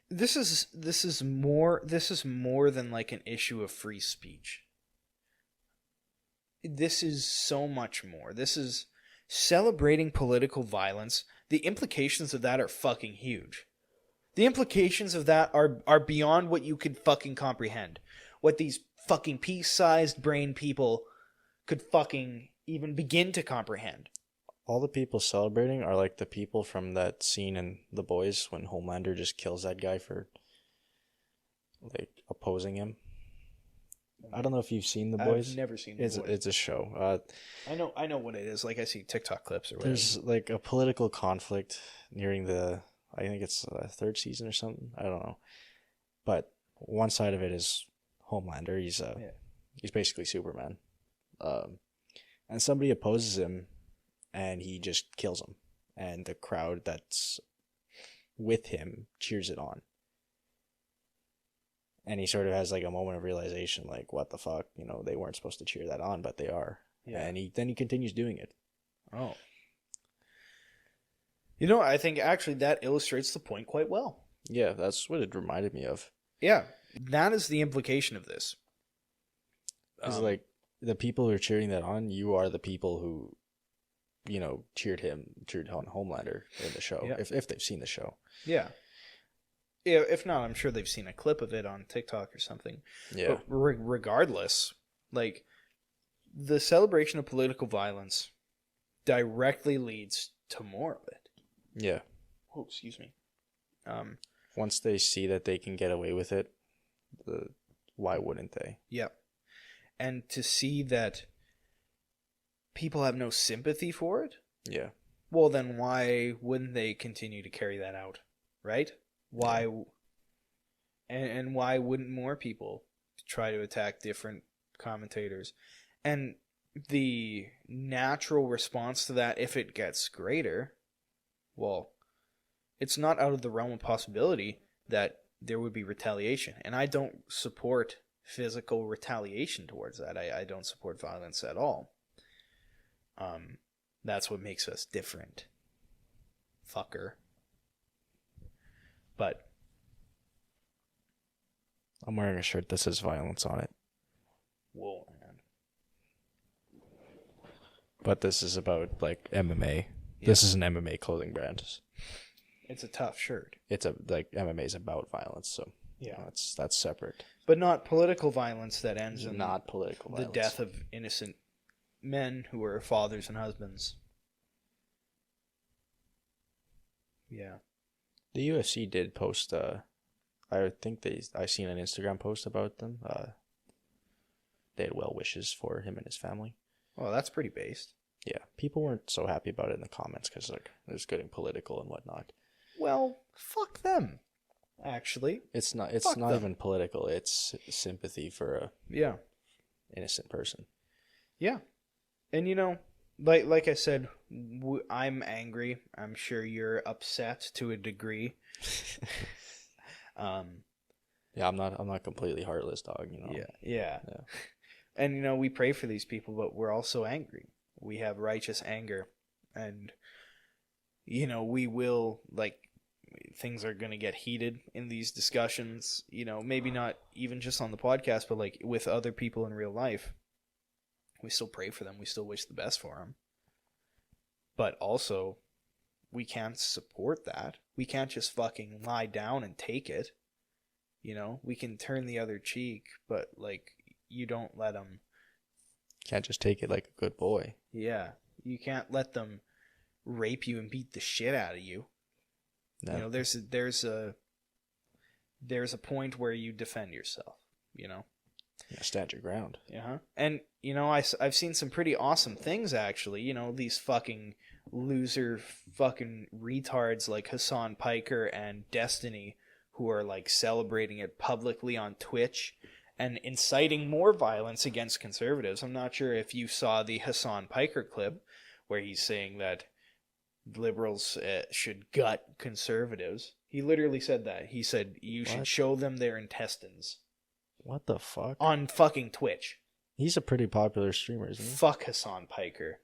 this is more than like an issue of free speech. This is so much more. This is celebrating political violence. The implications of that are fucking huge. The implications of that are beyond what you could fucking comprehend. What these fucking pea-sized brain people could fucking even begin to comprehend. All the people celebrating are like the people from that scene in The Boys when Homelander just kills that guy for like opposing him. I don't know if you've seen The Boys. I've never seen The Boys. It's a show. I know what it is. Like I see TikTok clips or whatever. There's like a political conflict nearing I think it's the third season or something. I don't know. But one side of it is Homelander. He's basically Superman. And somebody opposes him and he just kills him. And the crowd that's with him cheers it on. And he sort of has like a moment of realization, like, what the fuck? They weren't supposed to cheer that on, but they are. Yeah. And he continues doing it. Oh. I think actually that illustrates the point quite well. Yeah, that's what it reminded me of. Yeah, that is the implication of this. Because like the people who are cheering that on, you are the people who, cheered on Homelander in the show, if they've seen the show. Yeah. Yeah, if not, I'm sure they've seen a clip of it on TikTok or something. Yeah. But regardless, like, the celebration of political violence directly leads to more of it. Yeah. Oh, excuse me. Once they see that they can get away with it, why wouldn't they? Yeah. And to see that people have no sympathy for it? Yeah. Well, then why wouldn't they continue to carry that out? Right? Why? Yeah. And why wouldn't more people try to attack different commentators? And the natural response to that, if it gets greater, well, it's not out of the realm of possibility that there would be retaliation. And I don't support physical retaliation towards that. I don't support violence at all. That's what makes us different. Fucker. But I'm wearing a shirt that says violence on it. whoa, man. But this is about like MMA. Yeah. This is an MMA clothing brand. It's a tough shirt. It's like MMA is about violence, so Yeah. that's separate. But not political violence that ends in Not political the violence. death of innocent men who were fathers and husbands. Yeah. The UFC did post. I think I seen an Instagram post about them. They had well wishes for him and his family. Well, that's pretty based. Yeah, people weren't so happy about it in the comments because like it was getting political and whatnot. Well, fuck them. Actually, It's not. It's Fuck not them. even political. It's sympathy for a yeah, innocent person. yeah, and you know, like I said, I'm angry. I'm sure you're upset to a degree. Yeah, I'm not completely heartless, dog. You know. Yeah. Yeah. And you know, we pray for these people, but we're also angry. We have righteous anger, and you know, we will like. Things are going to get heated in these discussions, you know, maybe not even just on the podcast, but like with other people in real life. We still pray for them. We still wish the best for them. But also, we can't support that. We can't just fucking lie down and take it. You know, we can turn the other cheek, but like, you don't let them. Can't just take it like a good boy. Yeah. You can't let them rape you and beat the shit out of you. No. You know, there's a point where you defend yourself, you know? Yeah, stand your ground. Uh-huh. And, you know, I've seen some pretty awesome things, actually. You know, these fucking loser fucking retards like Hassan Piker and Destiny who are, like, celebrating it publicly on Twitch and inciting more violence against conservatives. I'm not sure if you saw the Hassan Piker clip where he's saying that liberals should gut conservatives. He literally said that. He said you should show them their intestines. What the fuck? On fucking Twitch. He's a pretty popular streamer, isn't he? Fuck Hassan Piker.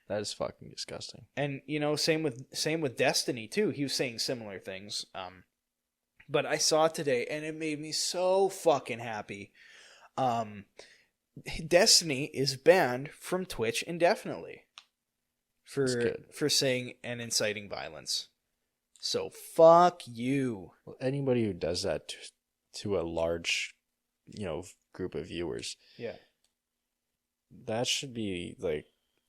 That is fucking disgusting. And you know, same with Destiny too. He was saying similar things. But I saw it today and it made me so fucking happy. Destiny is banned from Twitch indefinitely. For saying and inciting violence. So fuck you. Well, anybody who does that to a large, you know, group of viewers, yeah, that should be like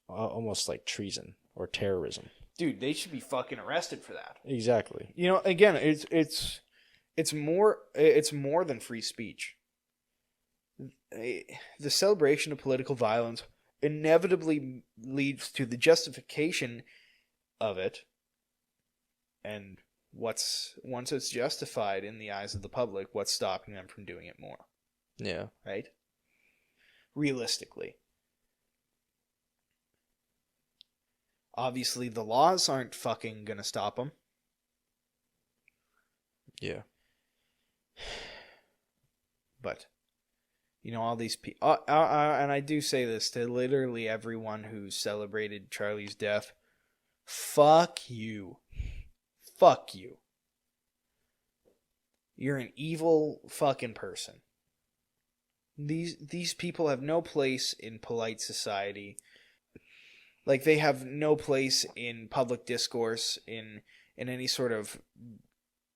almost like treason or terrorism. Dude, they should be fucking arrested for that. Exactly. You know, again, it's more than free speech. The celebration of political violence inevitably leads to the justification of it, and once it's justified in the eyes of the public, what's stopping them from doing it more? Yeah. Right? Realistically. Obviously, the laws aren't fucking gonna stop them. Yeah. But you know, all these people, and I do say this to literally everyone who celebrated Charlie's death. Fuck you. Fuck you. You're an evil fucking person. These people have no place in polite society. Like, they have no place in public discourse, in any sort of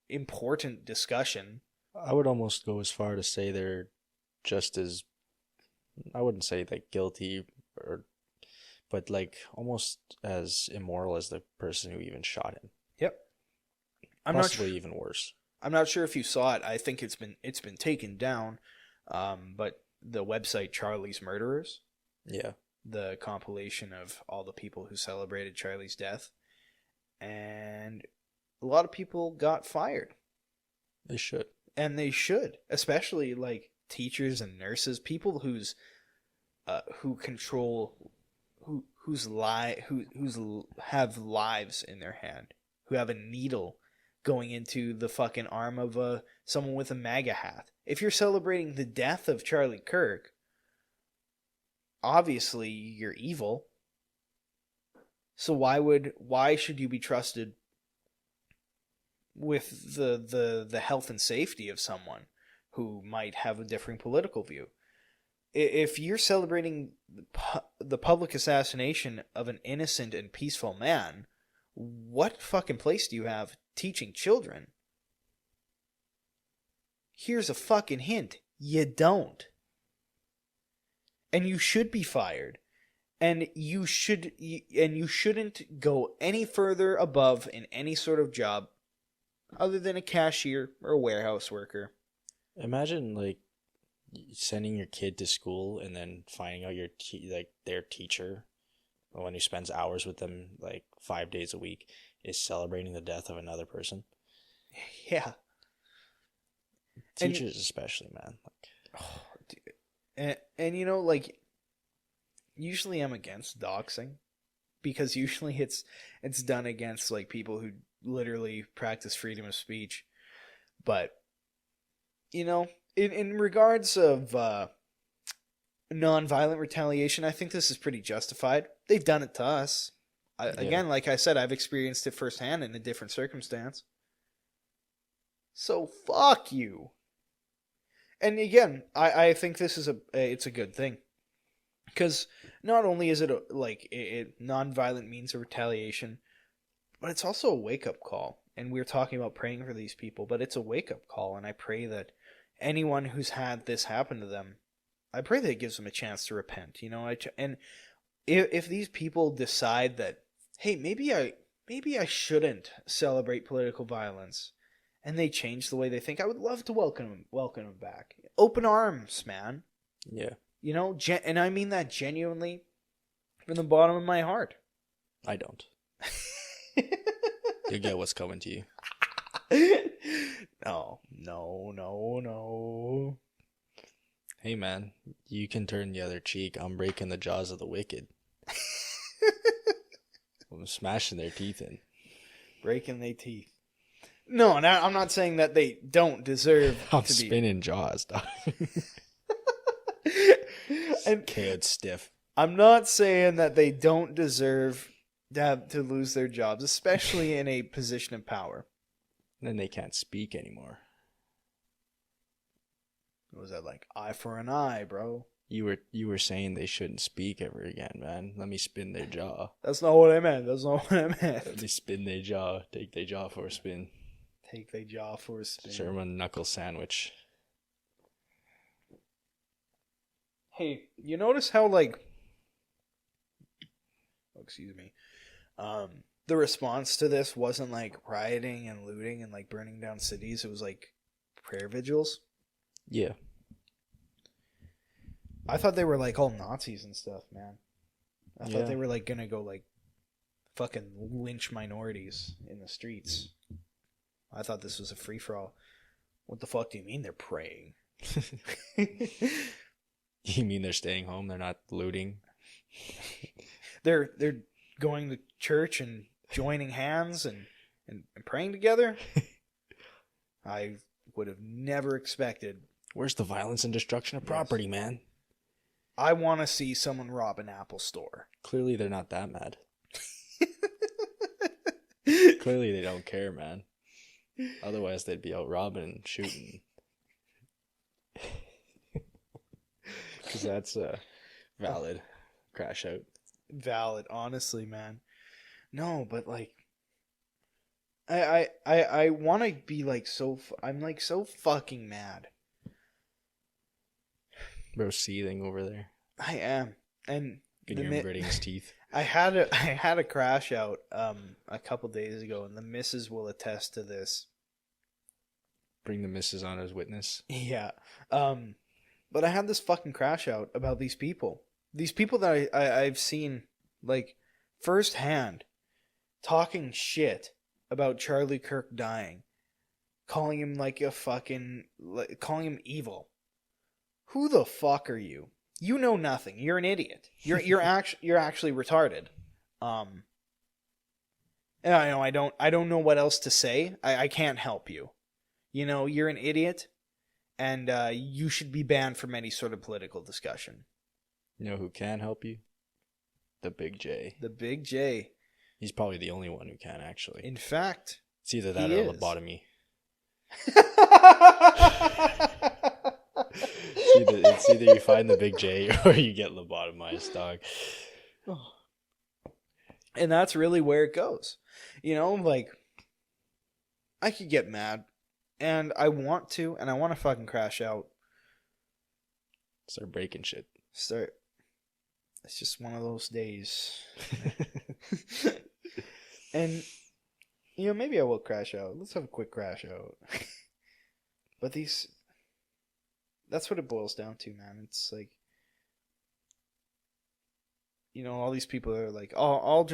important discussion. I would almost go as far to say they're just as, I wouldn't say like guilty, but like almost as immoral as the person who even shot him. Yep. Possibly even worse. I'm not sure if you saw it. I think it's been taken down. But the website Charlie's Murderers. Yeah. The compilation of all the people who celebrated Charlie's death. And a lot of people got fired. They should. And they should. Especially like teachers and nurses, people who have lives in their hand, who have a needle going into the fucking arm of someone with a MAGA hat. If you're celebrating the death of Charlie Kirk, obviously you're evil. So why should you be trusted with the health and safety of someone who might have a differing political view? If you're celebrating the public assassination of an innocent and peaceful man, what fucking place do you have teaching children? Here's a fucking hint. You don't. And you should be fired. And you shouldn't go any further above in any sort of job other than a cashier or a warehouse worker. Imagine like sending your kid to school and then finding out their teacher, the one who spends hours with them like 5 days a week, is celebrating the death of another person. Yeah. Teachers especially, man. Like, oh, dude. And you know, like, usually I'm against doxing because usually it's done against like people who literally practice freedom of speech. But you know, in regards of nonviolent retaliation, I think this is pretty justified. They've done it to us. Again, like I said, I've experienced it firsthand in a different circumstance. So fuck you. And again, I think this is it's a good thing. Because not only is it a non-violent means of retaliation, but it's also a wake-up call. And we're talking about praying for these people, but it's a wake-up call. And I pray that anyone who's had this happen to them, I pray that it gives them a chance to repent. You know, and if these people decide that, hey, maybe I shouldn't celebrate political violence, and they change the way they think, I would love to welcome them back. Open arms, man. Yeah. You know, and I mean that genuinely from the bottom of my heart. I don't. You get what's coming to you. No. Hey, man, you can turn the other cheek. I'm breaking the jaws of the wicked. I'm smashing their teeth in. Breaking their teeth. No, I'm not saying that they don't deserve I'm to be... spinning jaws, dog. And KO'd stiff. I'm not saying that they don't deserve to lose their jobs, especially in a position of power. Then they can't speak anymore. Was that like eye for an eye, bro? You were saying they shouldn't speak ever again, man. Let me spin their jaw. That's not what I meant. Let me spin their jaw. Take their jaw for a spin. Take their jaw for a spin. German knuckle sandwich. Hey, you notice how like... Oh, excuse me. The response to this wasn't like rioting and looting and like burning down cities. It was like prayer vigils. Yeah. I thought they were like all Nazis and stuff, man. I thought they were like gonna go like fucking lynch minorities in the streets. I thought this was a free for all. What the fuck do you mean they're praying? You mean they're staying home? They're not looting? They're going to church and joining hands and praying together? I would have never expected. Where's the violence and destruction of property, man? I want to see someone rob an Apple store. Clearly they're not that mad. Clearly they don't care, man. Otherwise they'd be out robbing and shooting. Because that's a valid crash out. Valid, honestly, man. No, but like, I want to be like I'm like so fucking mad. Bro, seething over there. I am, and Can you hear him gritting his teeth? I had a crash out a couple days ago, and the missus will attest to this. Bring the missus on as witness. Yeah, but I had this fucking crash out about these people. These people that I've seen like firsthand talking shit about Charlie Kirk dying, calling him like a fucking calling him evil. Who the fuck are you? You know nothing. You're an idiot. You're actually retarded. And I don't know what else to say. I can't help you. You know, you're an idiot, and you should be banned from any sort of political discussion. You know who can help you? The Big J. The Big J. He's probably the only one who can, actually. In fact, it's either that or is. lobotomy. It's either you find the Big J or you get lobotomized, dog. And that's really where it goes. You know, like, I could get mad, and I want to fucking crash out. Start breaking shit. It's just one of those days. And, you know, maybe I will crash out. Let's have a quick crash out. But that's what it boils down to, man. It's like, you know, all these people are like, I'll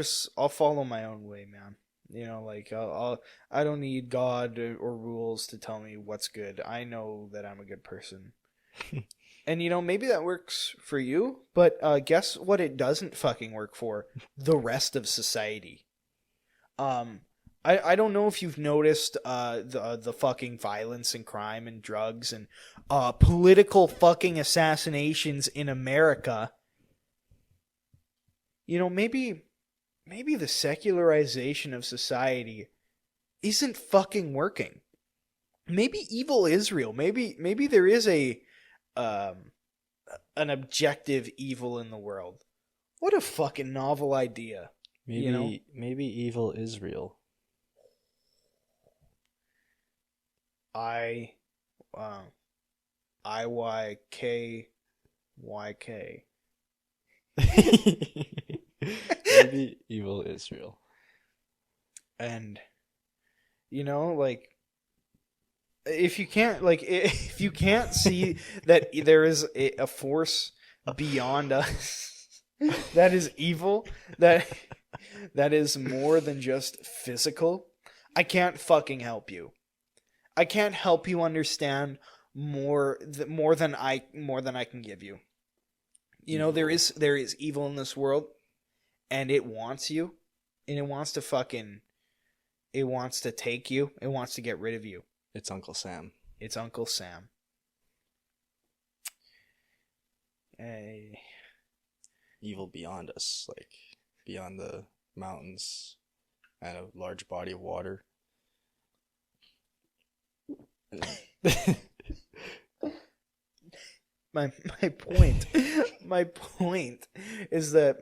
follow my own way, man. You know, like, I don't need God or rules to tell me what's good. I know that I'm a good person. And, you know, maybe that works for you, but guess what it doesn't fucking work for? The rest of society. I don't know if you've noticed the fucking violence and crime and drugs and political fucking assassinations in America. You know, maybe the secularization of society isn't fucking working. Maybe evil is real. Maybe there is an objective evil in the world. What a fucking novel idea. Maybe, you know? Maybe evil is real. IYKYK. Maybe evil is real. And, you know, like, if you can't see that there is a force beyond us that is evil, that is more than just physical, I can't fucking help you. I can't help you understand more than I can give you. You know, there is evil in this world, and it wants you, and it wants to take you, it wants to get rid of you. It's Uncle Sam. It's Uncle Sam. Hey. Evil beyond us, like beyond the mountains and a large body of water. My point is that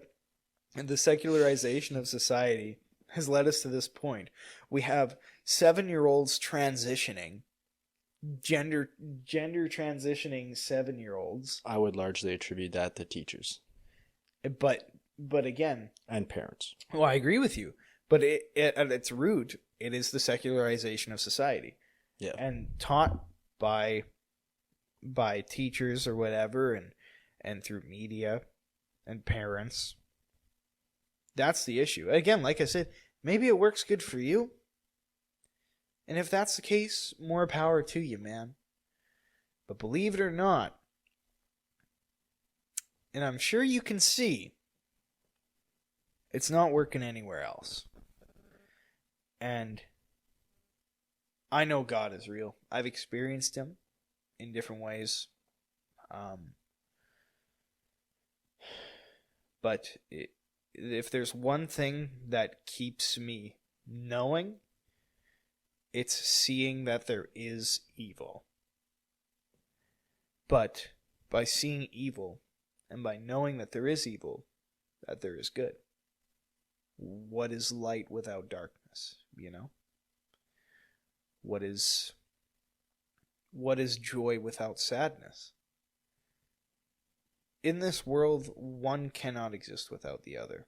the secularization of society has led us to this point. We have 7-year-olds transitioning, gender transitioning 7-year-olds. I would largely attribute that to teachers. But again, and parents. Well, I agree with you, but at its root, it is the secularization of society. Yeah. And taught by teachers or whatever, and through media and parents. That's the issue. Again, like I said, maybe it works good for you. And if that's the case, more power to you, man. But believe it or not, and I'm sure you can see, it's not working anywhere else. And I know God is real. I've experienced him in different ways. But if there's one thing that keeps me knowing, it's seeing that there is evil. But by seeing evil, and by knowing that there is evil, that there is good. What is light without darkness, you know? What is joy without sadness? In this world, one cannot exist without the other.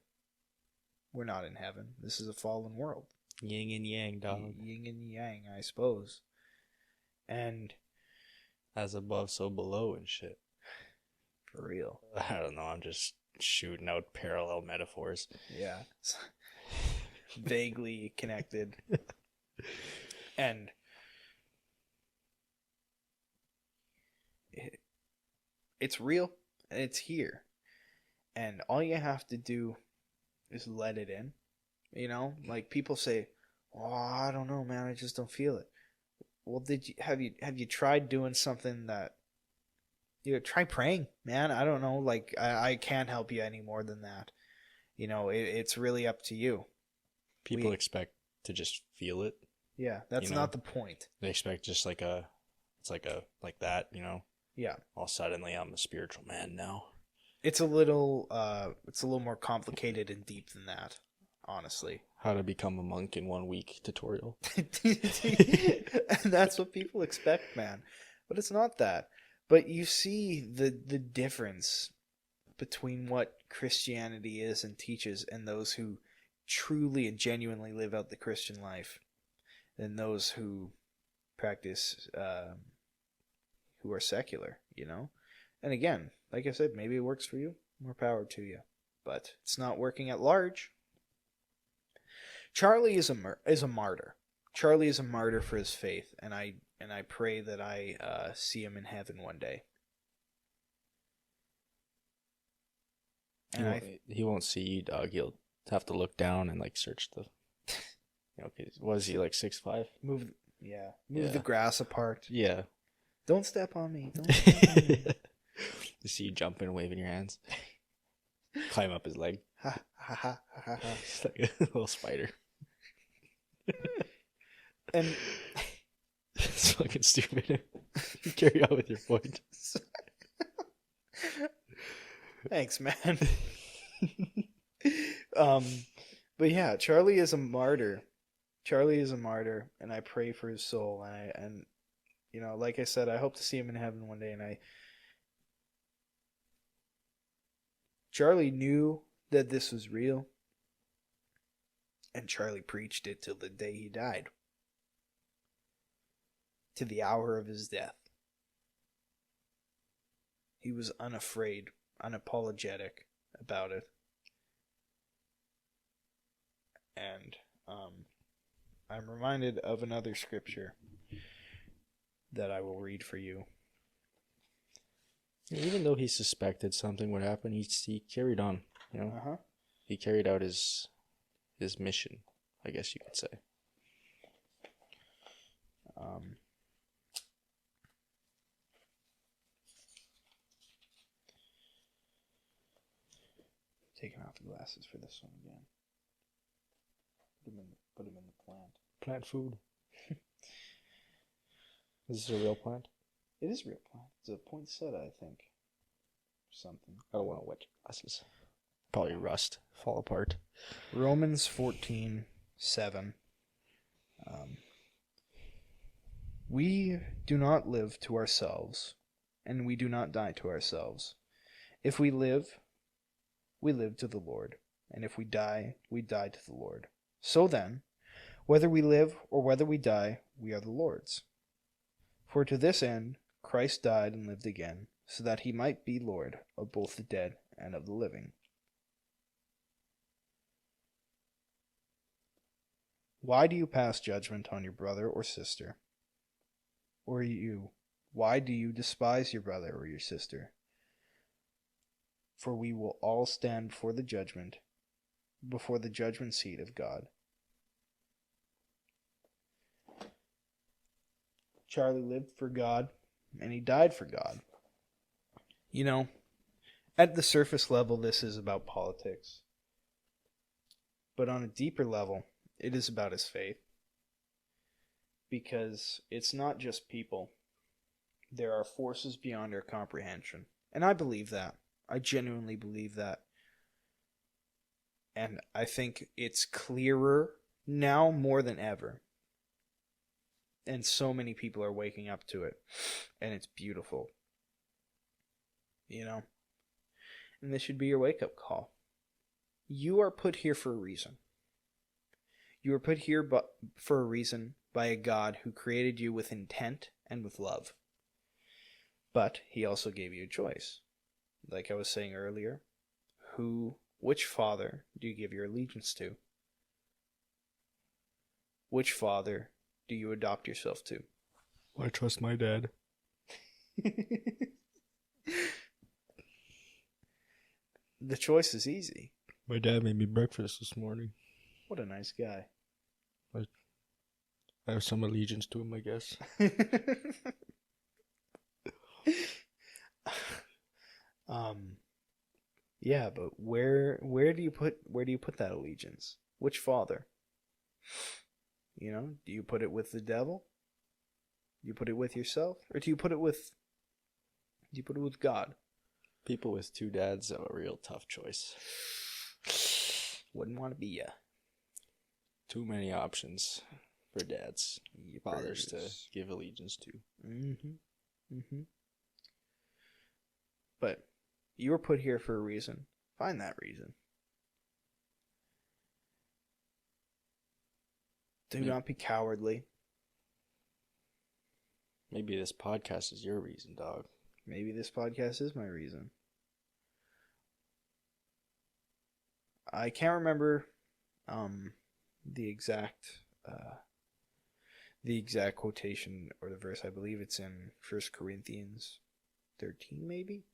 We're not in heaven. This is a fallen world. Yin and yang, dog. Yin and yang, I suppose. And as above, so below and shit. For real. I don't know. I'm just shooting out parallel metaphors. Yeah. Vaguely connected. And it's real, and it's here. And all you have to do is let it in. You know, like people say, "Oh, I don't know, man. I just don't feel it." Well, have you tried doing something that try praying, man? I don't know. Like I can't help you any more than that. You know, it's really up to you. People expect to just feel it. Yeah, that's not the point. They expect just like that, you know. Yeah. All suddenly I'm a spiritual man now. It's a little more complicated and deep than that, honestly. How to become a monk in 1 week tutorial. And that's what people expect, man. But it's not that. But you see the difference between what Christianity is and teaches and those who truly and genuinely live out the Christian life than those who practice who are secular, you know? And again, like I said, maybe it works for you. More power to you. But it's not working at large. Charlie is a martyr. Charlie is a martyr for his faith, and I pray that I see him in heaven one day. And he won't see you, dog. He'll have to look down and like search the. Was he like 6'5"? Move the grass apart. Yeah. Don't step on me. Don't step on me. You see you jumping, waving your hands. Climb up his leg. Ha ha ha ha ha. It's like a little spider. And it's fucking stupid. Carry on with your point. Thanks, man. But yeah, Charlie is a martyr. Charlie is a martyr, and I pray for his soul. And you know, like I said, I hope to see him in heaven one day. And Charlie knew that this was real, and Charlie preached it till the day he died, to the hour of his death. He was unafraid, unapologetic about it. And I'm reminded of another scripture that I will read for you. Even though he suspected something would happen, he carried on. You know, He carried out his mission, I guess you could say. Taking off the glasses for this one again. Put them in the plant. Plant food. Is this a real plant? It is a real plant. It's a poinsettia, I think. Something. I don't want to wet your glasses. Probably rust. Fall apart. Romans 14:7. We do not live to ourselves, and we do not die to ourselves. If we live to the Lord, and if we die to the Lord. So then, whether we live or whether we die, we are the Lord's. For to this end Christ died and lived again, so that he might be Lord of both the dead and of the living. Why do you pass judgment on your brother or sister? Or why do you despise your brother or your sister? For we will all stand before the judgment seat of God. Charlie lived for God, and he died for God. You know, at the surface level, this is about politics. But on a deeper level, it is about his faith. Because it's not just people. There are forces beyond our comprehension. And I believe that. I genuinely believe that. And I think it's clearer now more than ever. And so many people are waking up to it. And it's beautiful. You know? And this should be your wake-up call. You are put here for a reason. You are put here for a reason by a God who created you with intent and with love. But he also gave you a choice. Like I was saying earlier, which father do you give your allegiance to? Which father do you adopt yourself to? I trust my dad. The choice is easy. My dad made me breakfast this morning. What a nice guy. I have some allegiance to him, I guess. Yeah, but where do you put that allegiance? Which father? You know, do you put it with the devil? Do you put it with yourself, or do you put it with God? People with two dads are a real tough choice. Wouldn't want to be ya. Too many options for dads, fathers to give allegiance to. But you were put here for a reason. Find that reason. Do not be cowardly. Maybe this podcast is your reason, dog. Maybe this podcast is my reason. I can't remember the exact quotation or the verse. I believe it's in 1 Corinthians 13, maybe.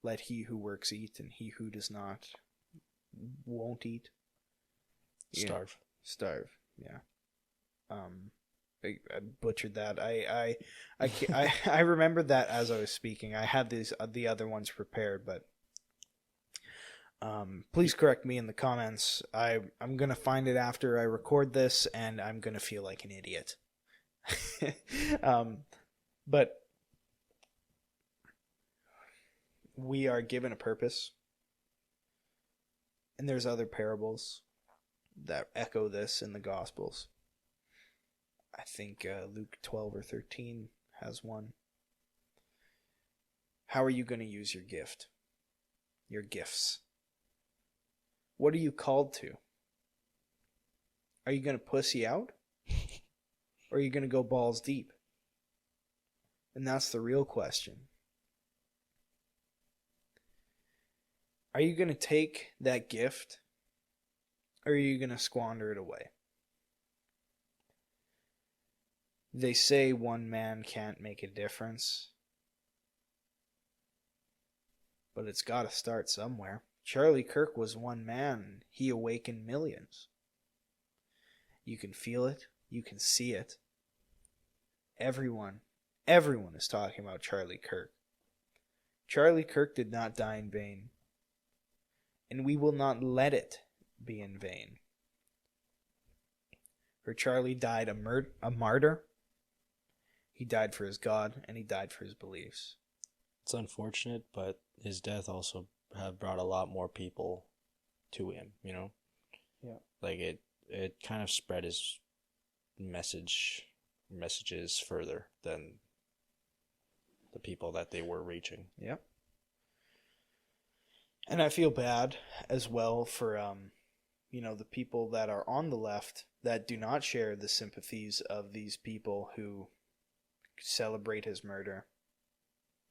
Let he who works eat, and he who does not won't eat. Starve. Starve. Yeah. I butchered that. I remembered that as I was speaking. I had the other ones prepared, but please correct me in the comments. I'm gonna find it after I record this, and I'm gonna feel like an idiot. But we are given a purpose, and there's other parables that echo this in the Gospels. I think Luke 12 or 13 has one. How are you going to use your gift? Your gifts? What are you called to? Are you going to pussy out? Or are you going to go balls deep? And that's the real question. Are you going to take that gift, or are you going to squander it away? They say one man can't make a difference, but it's got to start somewhere. Charlie Kirk was one man. He awakened millions. You can feel it. You can see it. Everyone is talking about Charlie Kirk. Charlie Kirk did not die in vain, and we will not let it be in vain. For Charlie died a martyr. He died for his God, and he died for his beliefs. It's unfortunate, but his death also have brought a lot more people to him, you know? Yeah. Like it kind of spread his messages further than the people that they were reaching. Yeah. And I feel bad as well for the people that are on the left that do not share the sympathies of these people who celebrate his murder.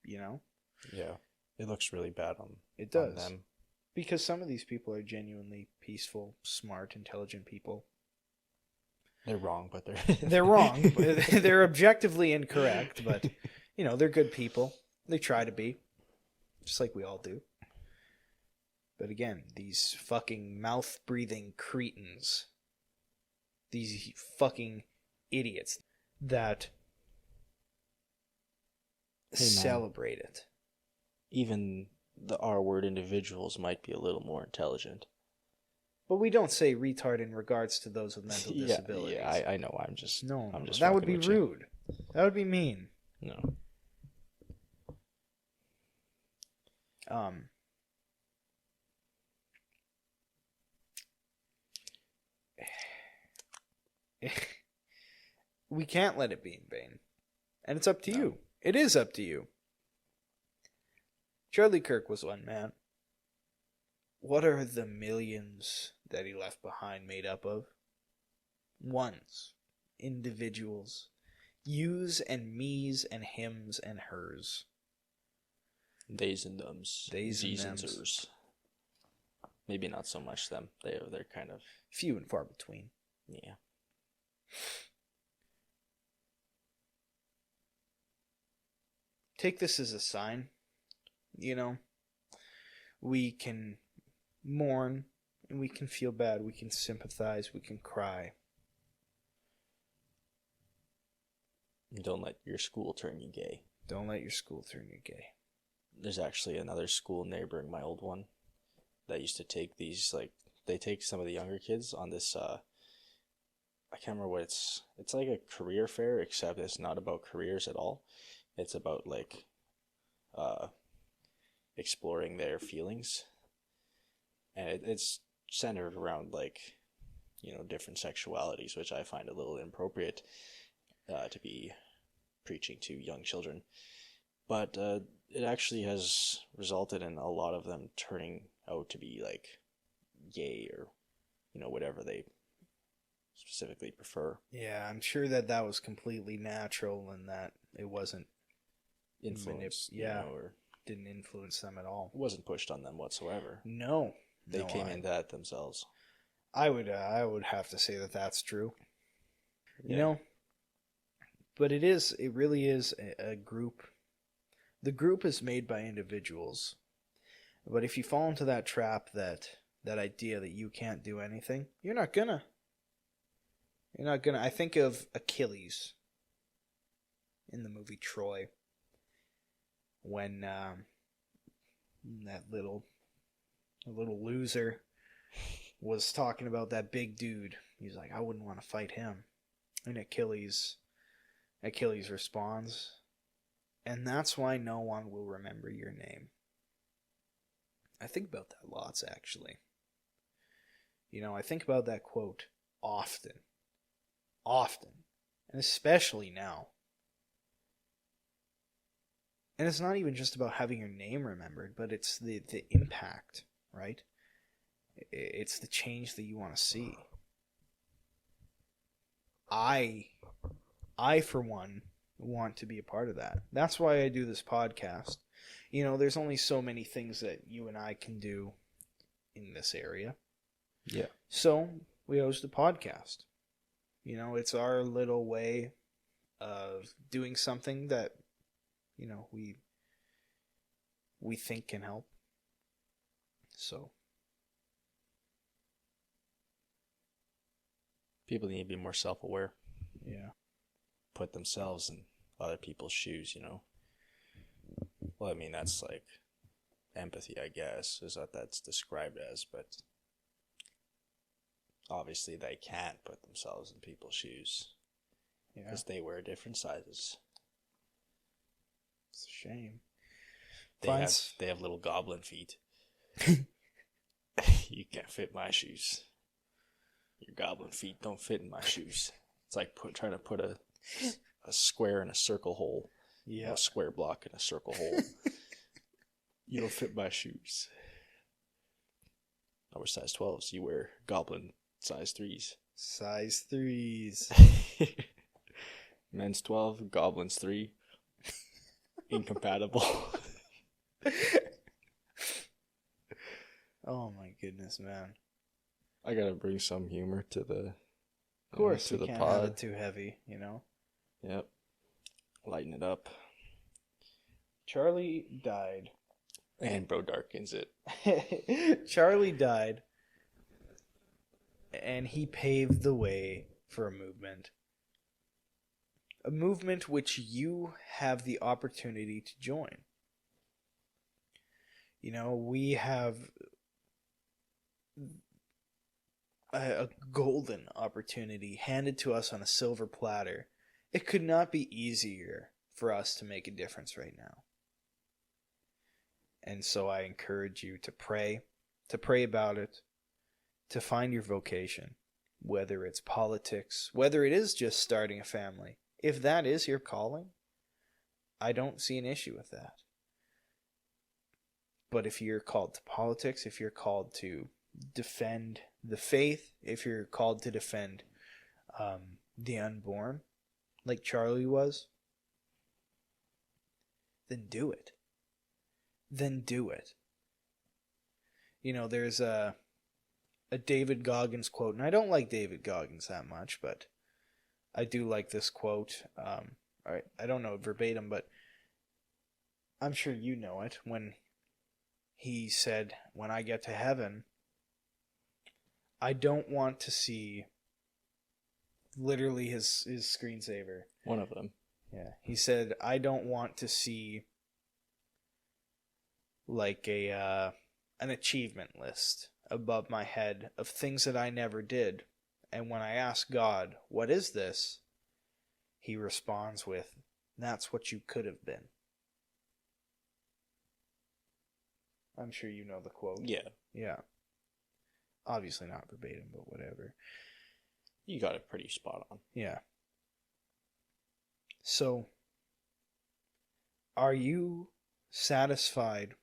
You know? Yeah. It looks really bad on them. Because some of these people are genuinely peaceful, smart, intelligent people. They're wrong, but they're wrong. They're objectively incorrect, but they're good people. They try to be, just like we all do. But again, these fucking mouth-breathing cretins, these fucking idiots that celebrate it. Even the R-word individuals might be a little more intelligent. But we don't say retard in regards to those with mental disabilities. Yeah, I know. I'm just that would be rude. That would be mean. No. We can't let it be in vain. And it's up to you. It is up to you. Charlie Kirk was one man. What are the millions that he left behind made up of? Ones. Individuals. Yous and me's and hims and hers. Theys and thems. Theys and Z's and thems. zers. Maybe not so much them. They're kind of few and far between. Yeah. Take this as a sign. We can mourn And we can feel bad. We can sympathize. We can cry. Don't let your school turn you gay. Don't let your school turn you gay. There's actually another school neighboring my old one that used to take these, like, they take some of the younger kids on this, I can't remember what it's like a career fair, except it's not about careers at all. It's about, like, exploring their feelings. And it's centered around, like, you know, different sexualities, which I find a little inappropriate to be preaching to young children. But it actually has resulted in a lot of them turning out to be, like, gay or, you know, whatever they specifically prefer. Yeah, I'm sure that was completely natural and that it wasn't Influenced, yeah, you know, or didn't influence them at all. it wasn't pushed on them whatsoever. No. They came into that themselves. I would have to say that that's true. Yeah. You know, but it really is a group. The group is made by individuals. But if you fall into that trap, that idea that you can't do anything, you're not gonna. I think of Achilles in the movie Troy, when that little loser was talking about that big dude. He's like, I wouldn't want to fight him. And Achilles responds, and that's why no one will remember your name. I think about that lots, actually. You know, I think about that quote often, and especially now. And it's not even just about having your name remembered, but it's the impact, right? It's the change that you want to see. I, for one, want to be a part of that. That's why I do this podcast. You know, there's only so many things that you and I can do in this area. Yeah. So we host a podcast. You know, it's our little way of doing something that, you know, we think can help. So People need to be more self-aware. yeah. Put themselves in other people's shoes, you know? Well, I mean, that's like empathy, I guess, is what that's described as, but obviously they can't put themselves in people's shoes because they wear different sizes. It's a shame. They have little goblin feet. You can't fit my shoes. Your goblin feet don't fit in my shoes. It's like trying to put a square in a circle hole. Yeah. A square block in a circle hole. You don't fit my shoes. I wear size 12s. You wear goblin size 3s. Size 3s. Men's 12, goblins 3. Incompatible. Oh my goodness, man. I gotta bring some humor to the Of course, to we the can't pod. have it too heavy, you know? Yep. Lighten it up. Charlie died. And bro darkens it. Charlie died, and he paved the way for a movement. A movement which you have the opportunity to join. You know, we have a golden opportunity handed to us on a silver platter. It could not be easier for us to make a difference right now. And so I encourage you to pray about it, to find your vocation, whether it's politics, whether it is just starting a family. If that is your calling, I don't see an issue with that. But if you're called to politics, if you're called to defend the faith, if you're called to defend the unborn, like Charlie was, then do it. Then do it. You know, there's a David Goggins quote, and I don't like David Goggins that much, but I do like this quote. I don't know it verbatim, but I'm sure you know it. When he said, when I get to heaven, I don't want to see literally his screensaver. One of them. Yeah. He said, I don't want to see like an achievement list above my head of things that I never did. And when I ask God, what is this? He responds with, that's what you could have been. I'm sure you know the quote. Yeah. Yeah. Obviously not verbatim, but whatever. You got it pretty spot on. Yeah. So, are you satisfied?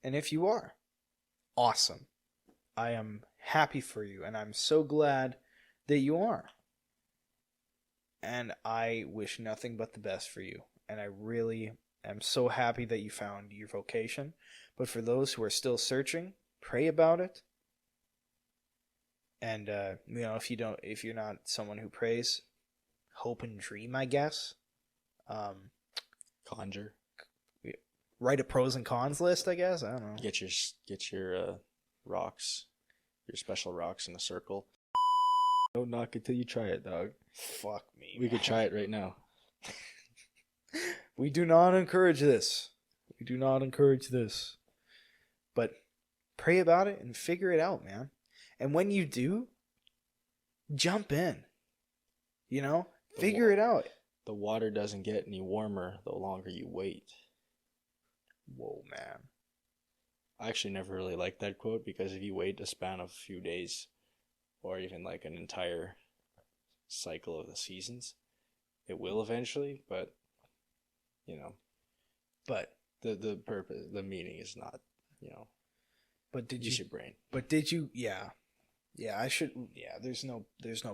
And if you are, awesome. I am happy for you, and I'm so glad that you are. And I wish nothing but the best for you. And I really am so happy that you found your vocation. But for those who are still searching, pray about it. And if you're not someone who prays, hope and dream, I guess. Conjure. Write a pros and cons list, I guess. I don't know. Get your rocks, your special rocks in a circle. Don't knock it till you try it, dog. Fuck me. We could try it right now. We do not encourage this. We do not encourage this. But pray about it and figure it out, man. And when you do, jump in. You know? Figure it out. The water doesn't get any warmer the longer you wait. Whoa, man. I actually never really liked that quote because if you wait a span of a few days or even like an entire cycle of the seasons, it will eventually, but But the purpose, the meaning is not, but did use your brain. But did you? Yeah. I should. Yeah. There's no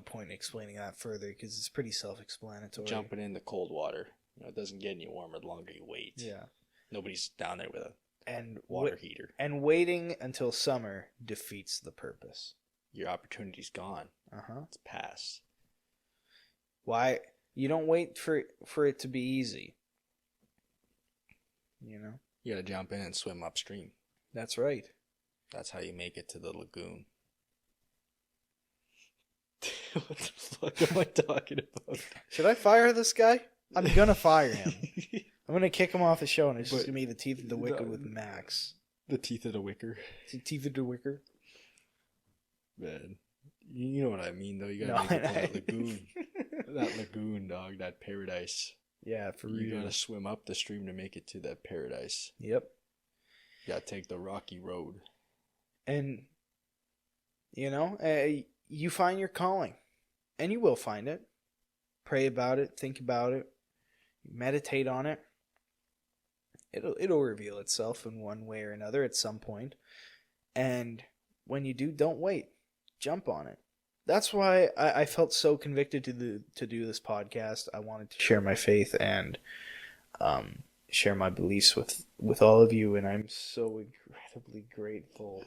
point in explaining that further because it's pretty self-explanatory. Jumping in the cold water, it doesn't get any warmer the longer you wait. Yeah. Nobody's down there with a and water heater. And waiting until summer defeats the purpose. Your opportunity's gone. It's past. Why? You don't wait for it to be easy. You gotta jump in and swim upstream. That's right. That's how you make it to the lagoon. What the fuck am I talking about? Should I fire this guy? I'm gonna fire him. I'm gonna kick him off the show, and it's just gonna be the teeth of the wicker with Max. The teeth of the wicker. The teeth of the wicker. Man, you know what I mean, though. You gotta make it to that lagoon. That lagoon, dog. That paradise. Yeah, for real. You gotta swim up the stream to make it to that paradise. Yep. You gotta take the rocky road. And, you find your calling. And you will find it. Pray about it. Think about it. Meditate on it. It'll reveal itself in one way or another at some point. And when you do, don't wait. Jump on it. That's why I felt so convicted to do this podcast. I wanted to share my faith and share my beliefs with all of you, and I'm so incredibly grateful.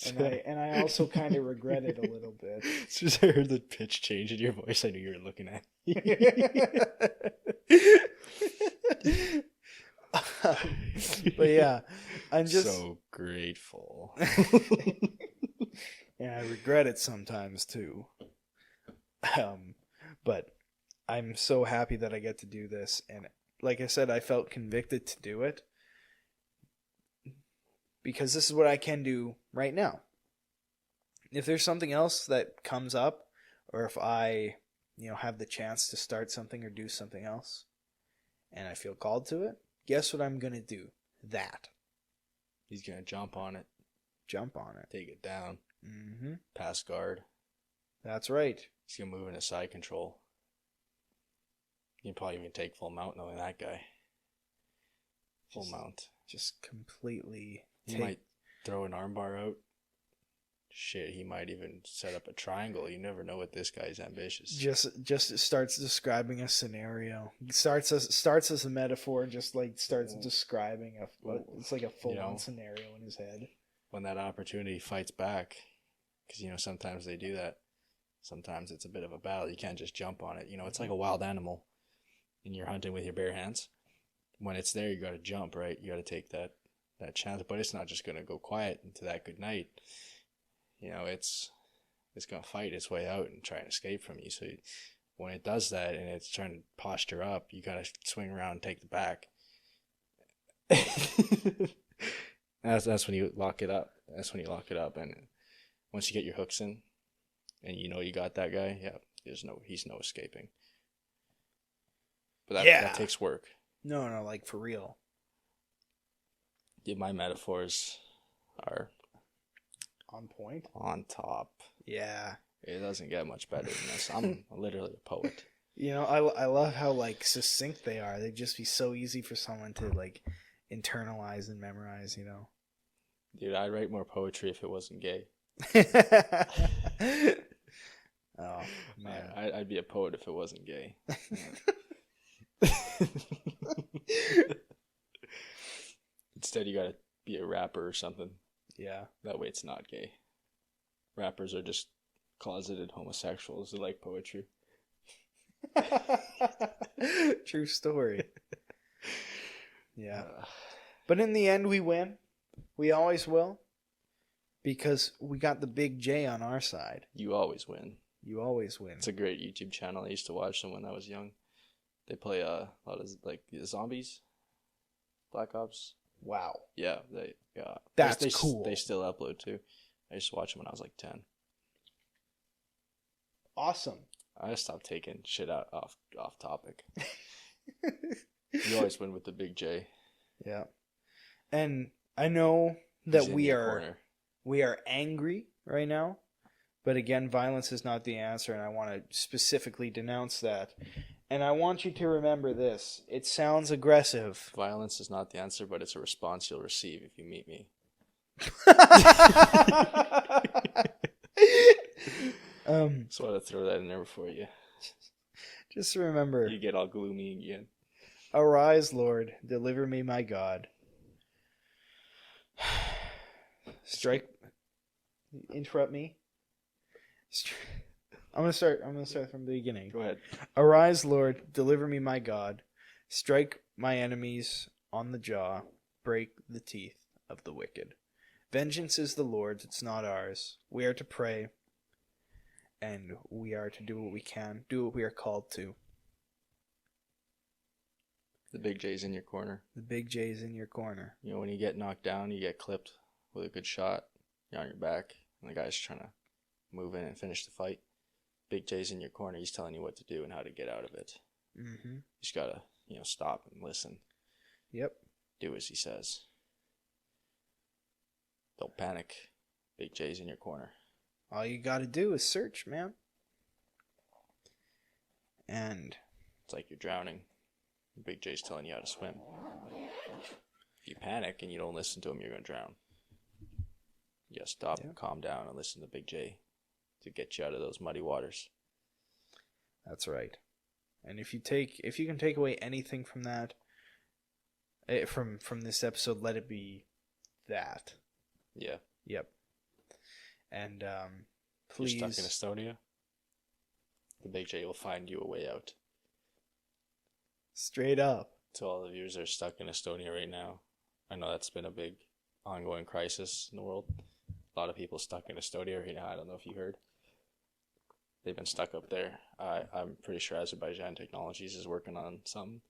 And I also kind of regret it a little bit. As soon as I heard the pitch change in your voice, I knew you were looking at me. But yeah, I'm just so grateful. And I regret it sometimes too. But I'm so happy that I get to do this, and like I said, I felt convicted to do it because this is what I can do right now. If there's something else that comes up, or if I, have the chance to start something or do something else, and I feel called to it, guess what I'm gonna do? That. He's gonna jump on it. Jump on it. Take it down. Mm-hmm. Pass guard. That's right. He's gonna move into side control. You can probably even take full mount knowing that guy. Full mount. Just completely. He might throw an armbar out. Shit, he might even set up a triangle. You never know with this guy's ambitious. Just starts describing a scenario. Starts as a metaphor. Just like starts describing it's like a full-on scenario in his head. When that opportunity fights back, because sometimes they do that. Sometimes it's a bit of a battle. You can't just jump on it. It's like a wild animal, and you're hunting with your bare hands. When it's there, you got to jump, right? You got to take that that chance, but it's not just gonna go quiet into that good night. You know, it's gonna fight its way out and try and escape from you. So when it does that and it's trying to posture up, you gotta swing around and take the back. That's when you lock it up. And once you get your hooks in, and you know you got that guy, yeah, he's no escaping. But that takes work. No, like for real. Yeah, my metaphors are on point, on top. Yeah, it doesn't get much better than this. I'm literally a poet. You know, I love how like succinct they are. They'd just be so easy for someone to like internalize and memorize. You know, dude, I'd write more poetry if it wasn't gay. Oh man, I'd be a poet if it wasn't gay. Instead, you gotta be a rapper or something. Yeah, that way it's not gay. Rappers are just closeted homosexuals who like poetry. True story. Yeah, but in the end, we win. We always will, because we got the big J on our side. You always win. You always win. It's a great YouTube channel. I used to watch them when I was young. They play a lot of like zombies, Black Ops. Wow. Yeah, that's cool. They still upload too. I used to watch them when I was like 10. Awesome. I just stopped taking shit out off topic. You always win with the big J. Yeah, and I know that we are angry right now, but again, violence is not the answer, and I want to specifically denounce that. And I want you to remember this. It sounds aggressive. Violence is not the answer, but it's a response you'll receive if you meet me. Just want to throw that in there for you. Just remember. You get all gloomy again. Arise, Lord, deliver me, my God. Strike. Interrupt me. I'm gonna start from the beginning. Go ahead. Arise, Lord, deliver me, my God. Strike my enemies on the jaw. Break the teeth of the wicked. Vengeance is the Lord's, it's not ours. We are to pray, and we are to do what we can, do what we are called to. The big J's in your corner. The big J's in your corner. You know, when you get knocked down, you get clipped with a good shot. You're on your back, and the guy's trying to move in and finish the fight. Big J's in your corner. He's telling you what to do and how to get out of it. Mm-hmm. You just gotta, stop and listen. Yep. Do as he says. Don't panic. Big J's in your corner. All you gotta do is search, man. And it's like you're drowning. Big J's telling you how to swim. If you panic and you don't listen to him, you're gonna drown. You gotta stop and calm down and listen to Big J to get you out of those muddy waters. That's right. And if you can take away anything from that, from this episode, let it be that. Yeah. Yep. And please. You're stuck in Estonia? The Big J will find you a way out. Straight up. To all the viewers that are stuck in Estonia right now, I know that's been a big ongoing crisis in the world. A lot of people stuck in Estonia right now. I don't know if you heard. They've been stuck up there. I'm pretty sure Azerbaijan Technologies is working on something.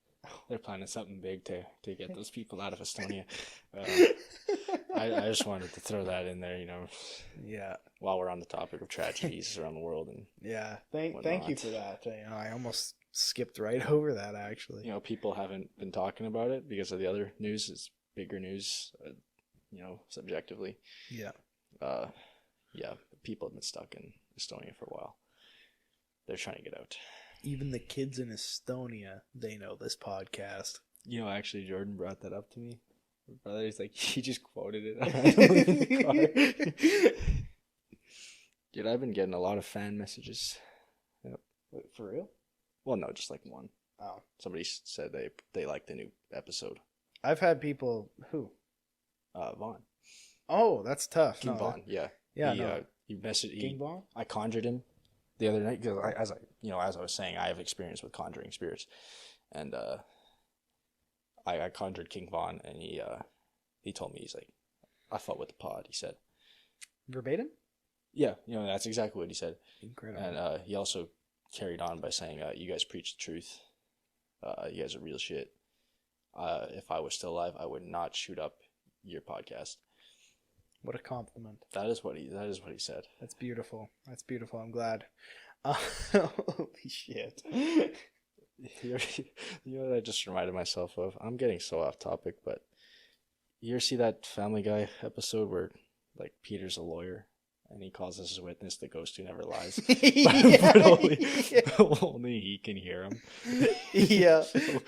They're planning something big to get those people out of Estonia. I just wanted to throw that in there, Yeah. While we're on the topic of tragedies around the world and yeah. Thank you for that. I almost skipped right over that actually. People haven't been talking about it because of the other news. It's bigger news, subjectively. Yeah. People have been stuck in Estonia for a while. They're trying to get out. Even the kids in Estonia, they know this podcast. Actually, Jordan brought that up to me. My brother, he's like, he just quoted it. Dude, I've been getting a lot of fan messages. Yep. Wait, for real? Well, no, just like one. Oh. Somebody said they liked the new episode. I've had people who? Vaughn. Oh, that's tough. King Vaughn, yeah. Yeah, he messaged. King Vaughn? I conjured him the other night because as I was saying, I have experience with conjuring spirits, and I conjured King Vaughn, and he he told me, he's like, I fought with the pod, he said. Verbatim? Yeah, that's exactly what he said. Incredible. And he also carried on by saying, you guys preach the truth. You guys are real shit. If I was still alive, I would not shoot up your podcast. What a compliment. That is what he said. That's beautiful. I'm glad. Holy shit. You know what I just reminded myself of? I'm getting so off topic, but you ever see that Family Guy episode where like Peter's a lawyer and he calls us his witness, the ghost who never lies? but only he can hear him. Yeah. So,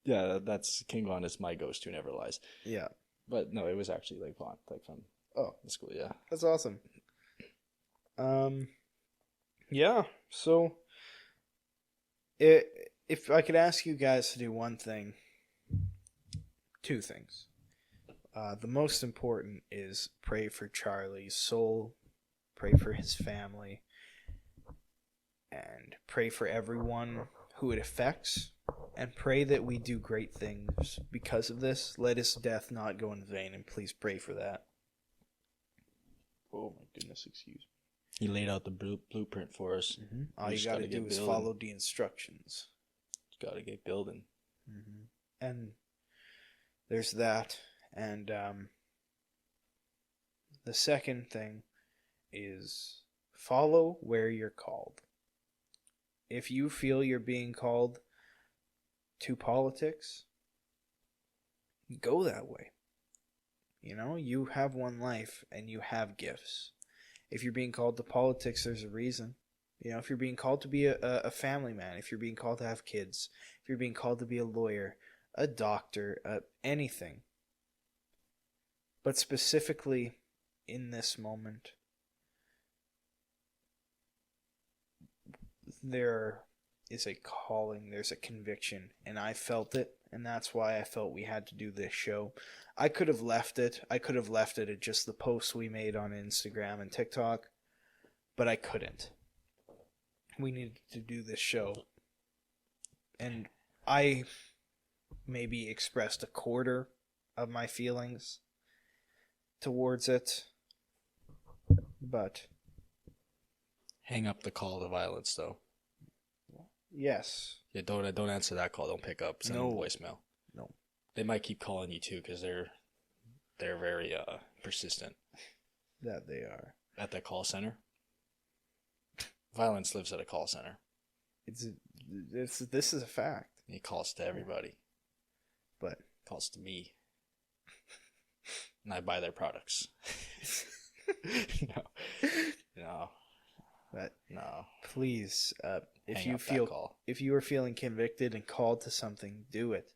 yeah, that's King Von is my ghost who never lies. Yeah. But no, it was actually like Vaughn, like from the school, yeah. That's awesome. Yeah, so if I could ask you guys to do one thing, two things. The most important is pray for Charlie's soul, pray for his family, and pray for everyone who it affects, and pray that we do great things because of this. Let his death not go in vain, and please pray for that. Oh my goodness, excuse me. He laid out the blueprint for us. Mm-hmm. All you gotta do is follow the instructions. Gotta get building. Mm-hmm. And there's that. And the second thing is follow where you're called. If you feel you're being called to politics, go that way. You have one life and you have gifts. If you're being called to politics, there's a reason. If you're being called to be a family man, if you're being called to have kids, if you're being called to be a lawyer, a doctor, anything. But specifically in this moment, there is a calling, there's a conviction, and I felt it, and that's why I felt we had to do this show. I could have left it at just the posts we made on Instagram and TikTok, but I couldn't. We needed to do this show. And I maybe expressed a quarter of my feelings towards it, but hang up the call to violence, though. Yes. Yeah, don't answer that call. Don't pick up. Send them a voicemail. No. They might keep calling you too because they're very persistent. That they are. At that call center. Violence lives at a call center. This is a fact. He calls to everybody. But calls to me. And I buy their products. No. But no. Please, if you are feeling convicted and called to something, do it.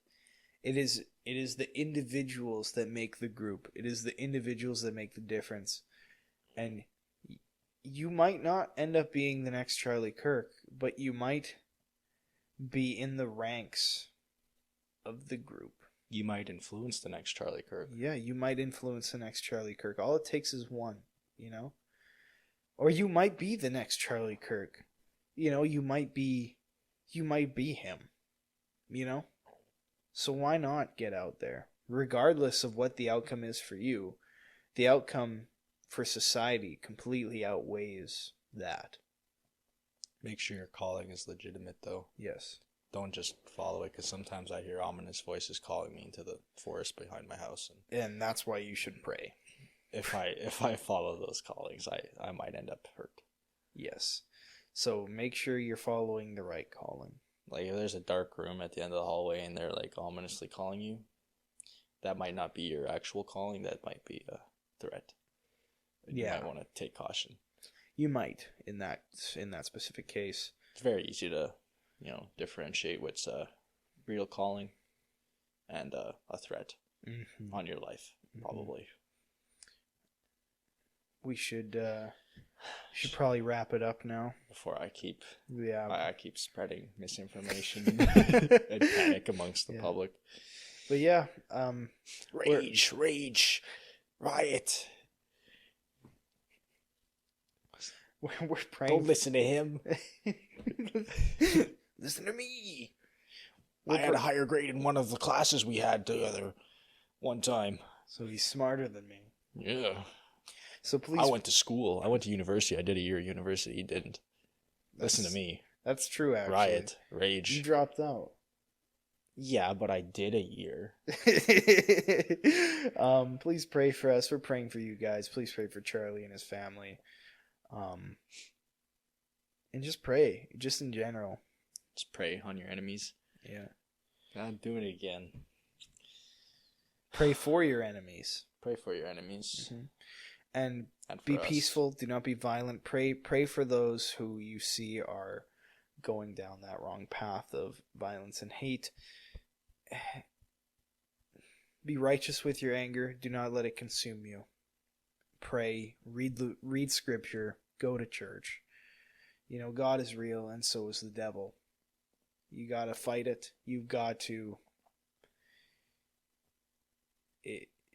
It is the individuals that make the group. It is the individuals that make the difference. And you might not end up being the next Charlie Kirk, but you might be in the ranks of the group. You might influence the next Charlie Kirk. Yeah, you might influence the next Charlie Kirk. All it takes is one, Or you might be the next Charlie Kirk. You might be him. So why not get out there? Regardless of what the outcome is for you, the outcome for society completely outweighs that. Make sure your calling is legitimate, though. Yes. Don't just follow it, because sometimes I hear ominous voices calling me into the forest behind my house. And that's why you should pray. If I follow those callings, I might end up hurt. Yes. So make sure you're following the right calling. Like, if there's a dark room at the end of the hallway and they're, like, ominously calling you, that might not be your actual calling. That might be a threat. You might want to take caution. You might, in that specific case. It's very easy to, differentiate what's a real calling and a threat on your life, probably. We should probably wrap it up now. Before I keep spreading misinformation and panic amongst the public. But yeah, rage, riot. We're praying. Don't listen to him. Listen to me. I had a higher grade in one of the classes we had together. One time. So he's smarter than me. Yeah. So please. I went to school. I went to university. I did a year of university. You didn't. Listen to me. That's true, actually. Riot. Rage. You dropped out. Yeah, but I did a year. Please pray for us. We're praying for you guys. Please pray for Charlie and his family. And just pray, just in general. Just pray on your enemies. Yeah. I'm doing it again. Pray for your enemies. Pray for your enemies. Mm-hmm. And be peaceful. Do not be violent. Pray for those who you see are going down that wrong path of violence and hate. Be righteous with your anger. Do not let it consume you. Pray. Read scripture. Go to church. You know, God is real, and so is the devil. You got to fight it. You've got to...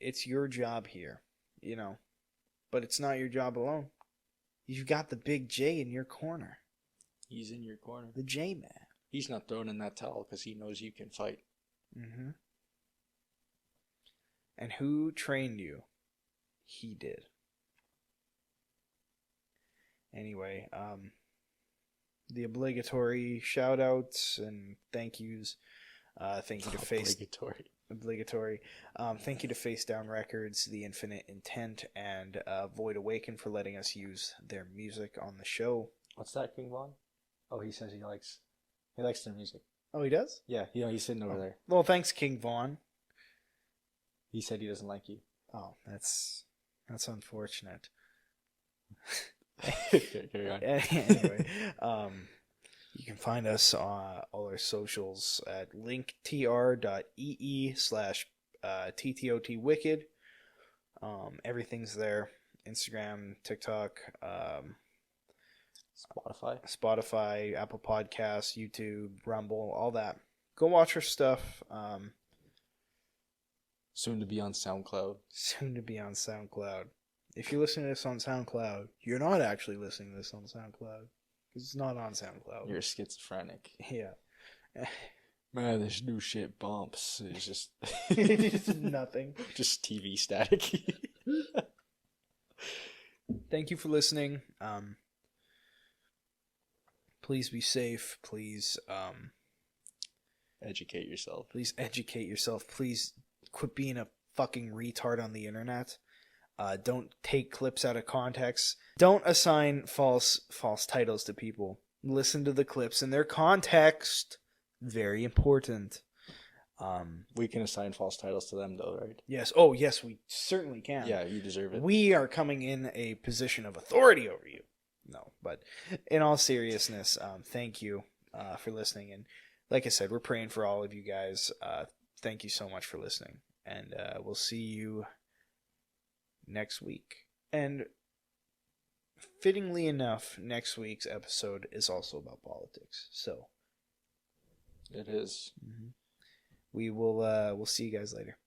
It's your job here, you know. But it's not your job alone. You've got the big J in your corner. He's in your corner. The J-Man. He's not throwing in that towel because he knows you can fight. Mm-hmm. And who trained you? He did. Anyway, the obligatory shout-outs and thank yous. Thank you to Obligatory. Thank you to Facedown Records, The Infinite Intent, and Void Awaken for letting us use their music on the show. What's that, King Von? Oh, he says he likes their music. Oh, he does? Yeah, he's sitting over there. Well, thanks, King Vaughn. He said he doesn't like you. Oh, that's unfortunate. Carry on. Anyway, you can find us on all our socials at linktr.ee/ttotwicked. Everything's there. Instagram, TikTok, Spotify, Apple Podcasts, YouTube, Rumble, all that. Go watch our stuff. Soon to be on SoundCloud. If you're listening to this on SoundCloud, you're not actually listening to this on SoundCloud. Because it's not on SoundCloud. You're schizophrenic. Yeah. Man, this new shit bumps. It's just... It's nothing. Just TV static. Thank you for listening. Please be safe. Please educate yourself. Please educate yourself. Please quit being a fucking retard on the internet. Don't take clips out of context. Don't assign false titles to people. Listen to the clips in their context. Very important. We can assign false titles to them, though, right? Yes. Oh, yes, we certainly can. Yeah, you deserve it. We are coming in a position of authority over you. No, but in all seriousness, thank you for listening. And like I said, we're praying for all of you guys. Thank you so much for listening. And we'll see you next week. And fittingly enough, next week's episode is also about politics. So it is. Mm-hmm. We'll see you guys later.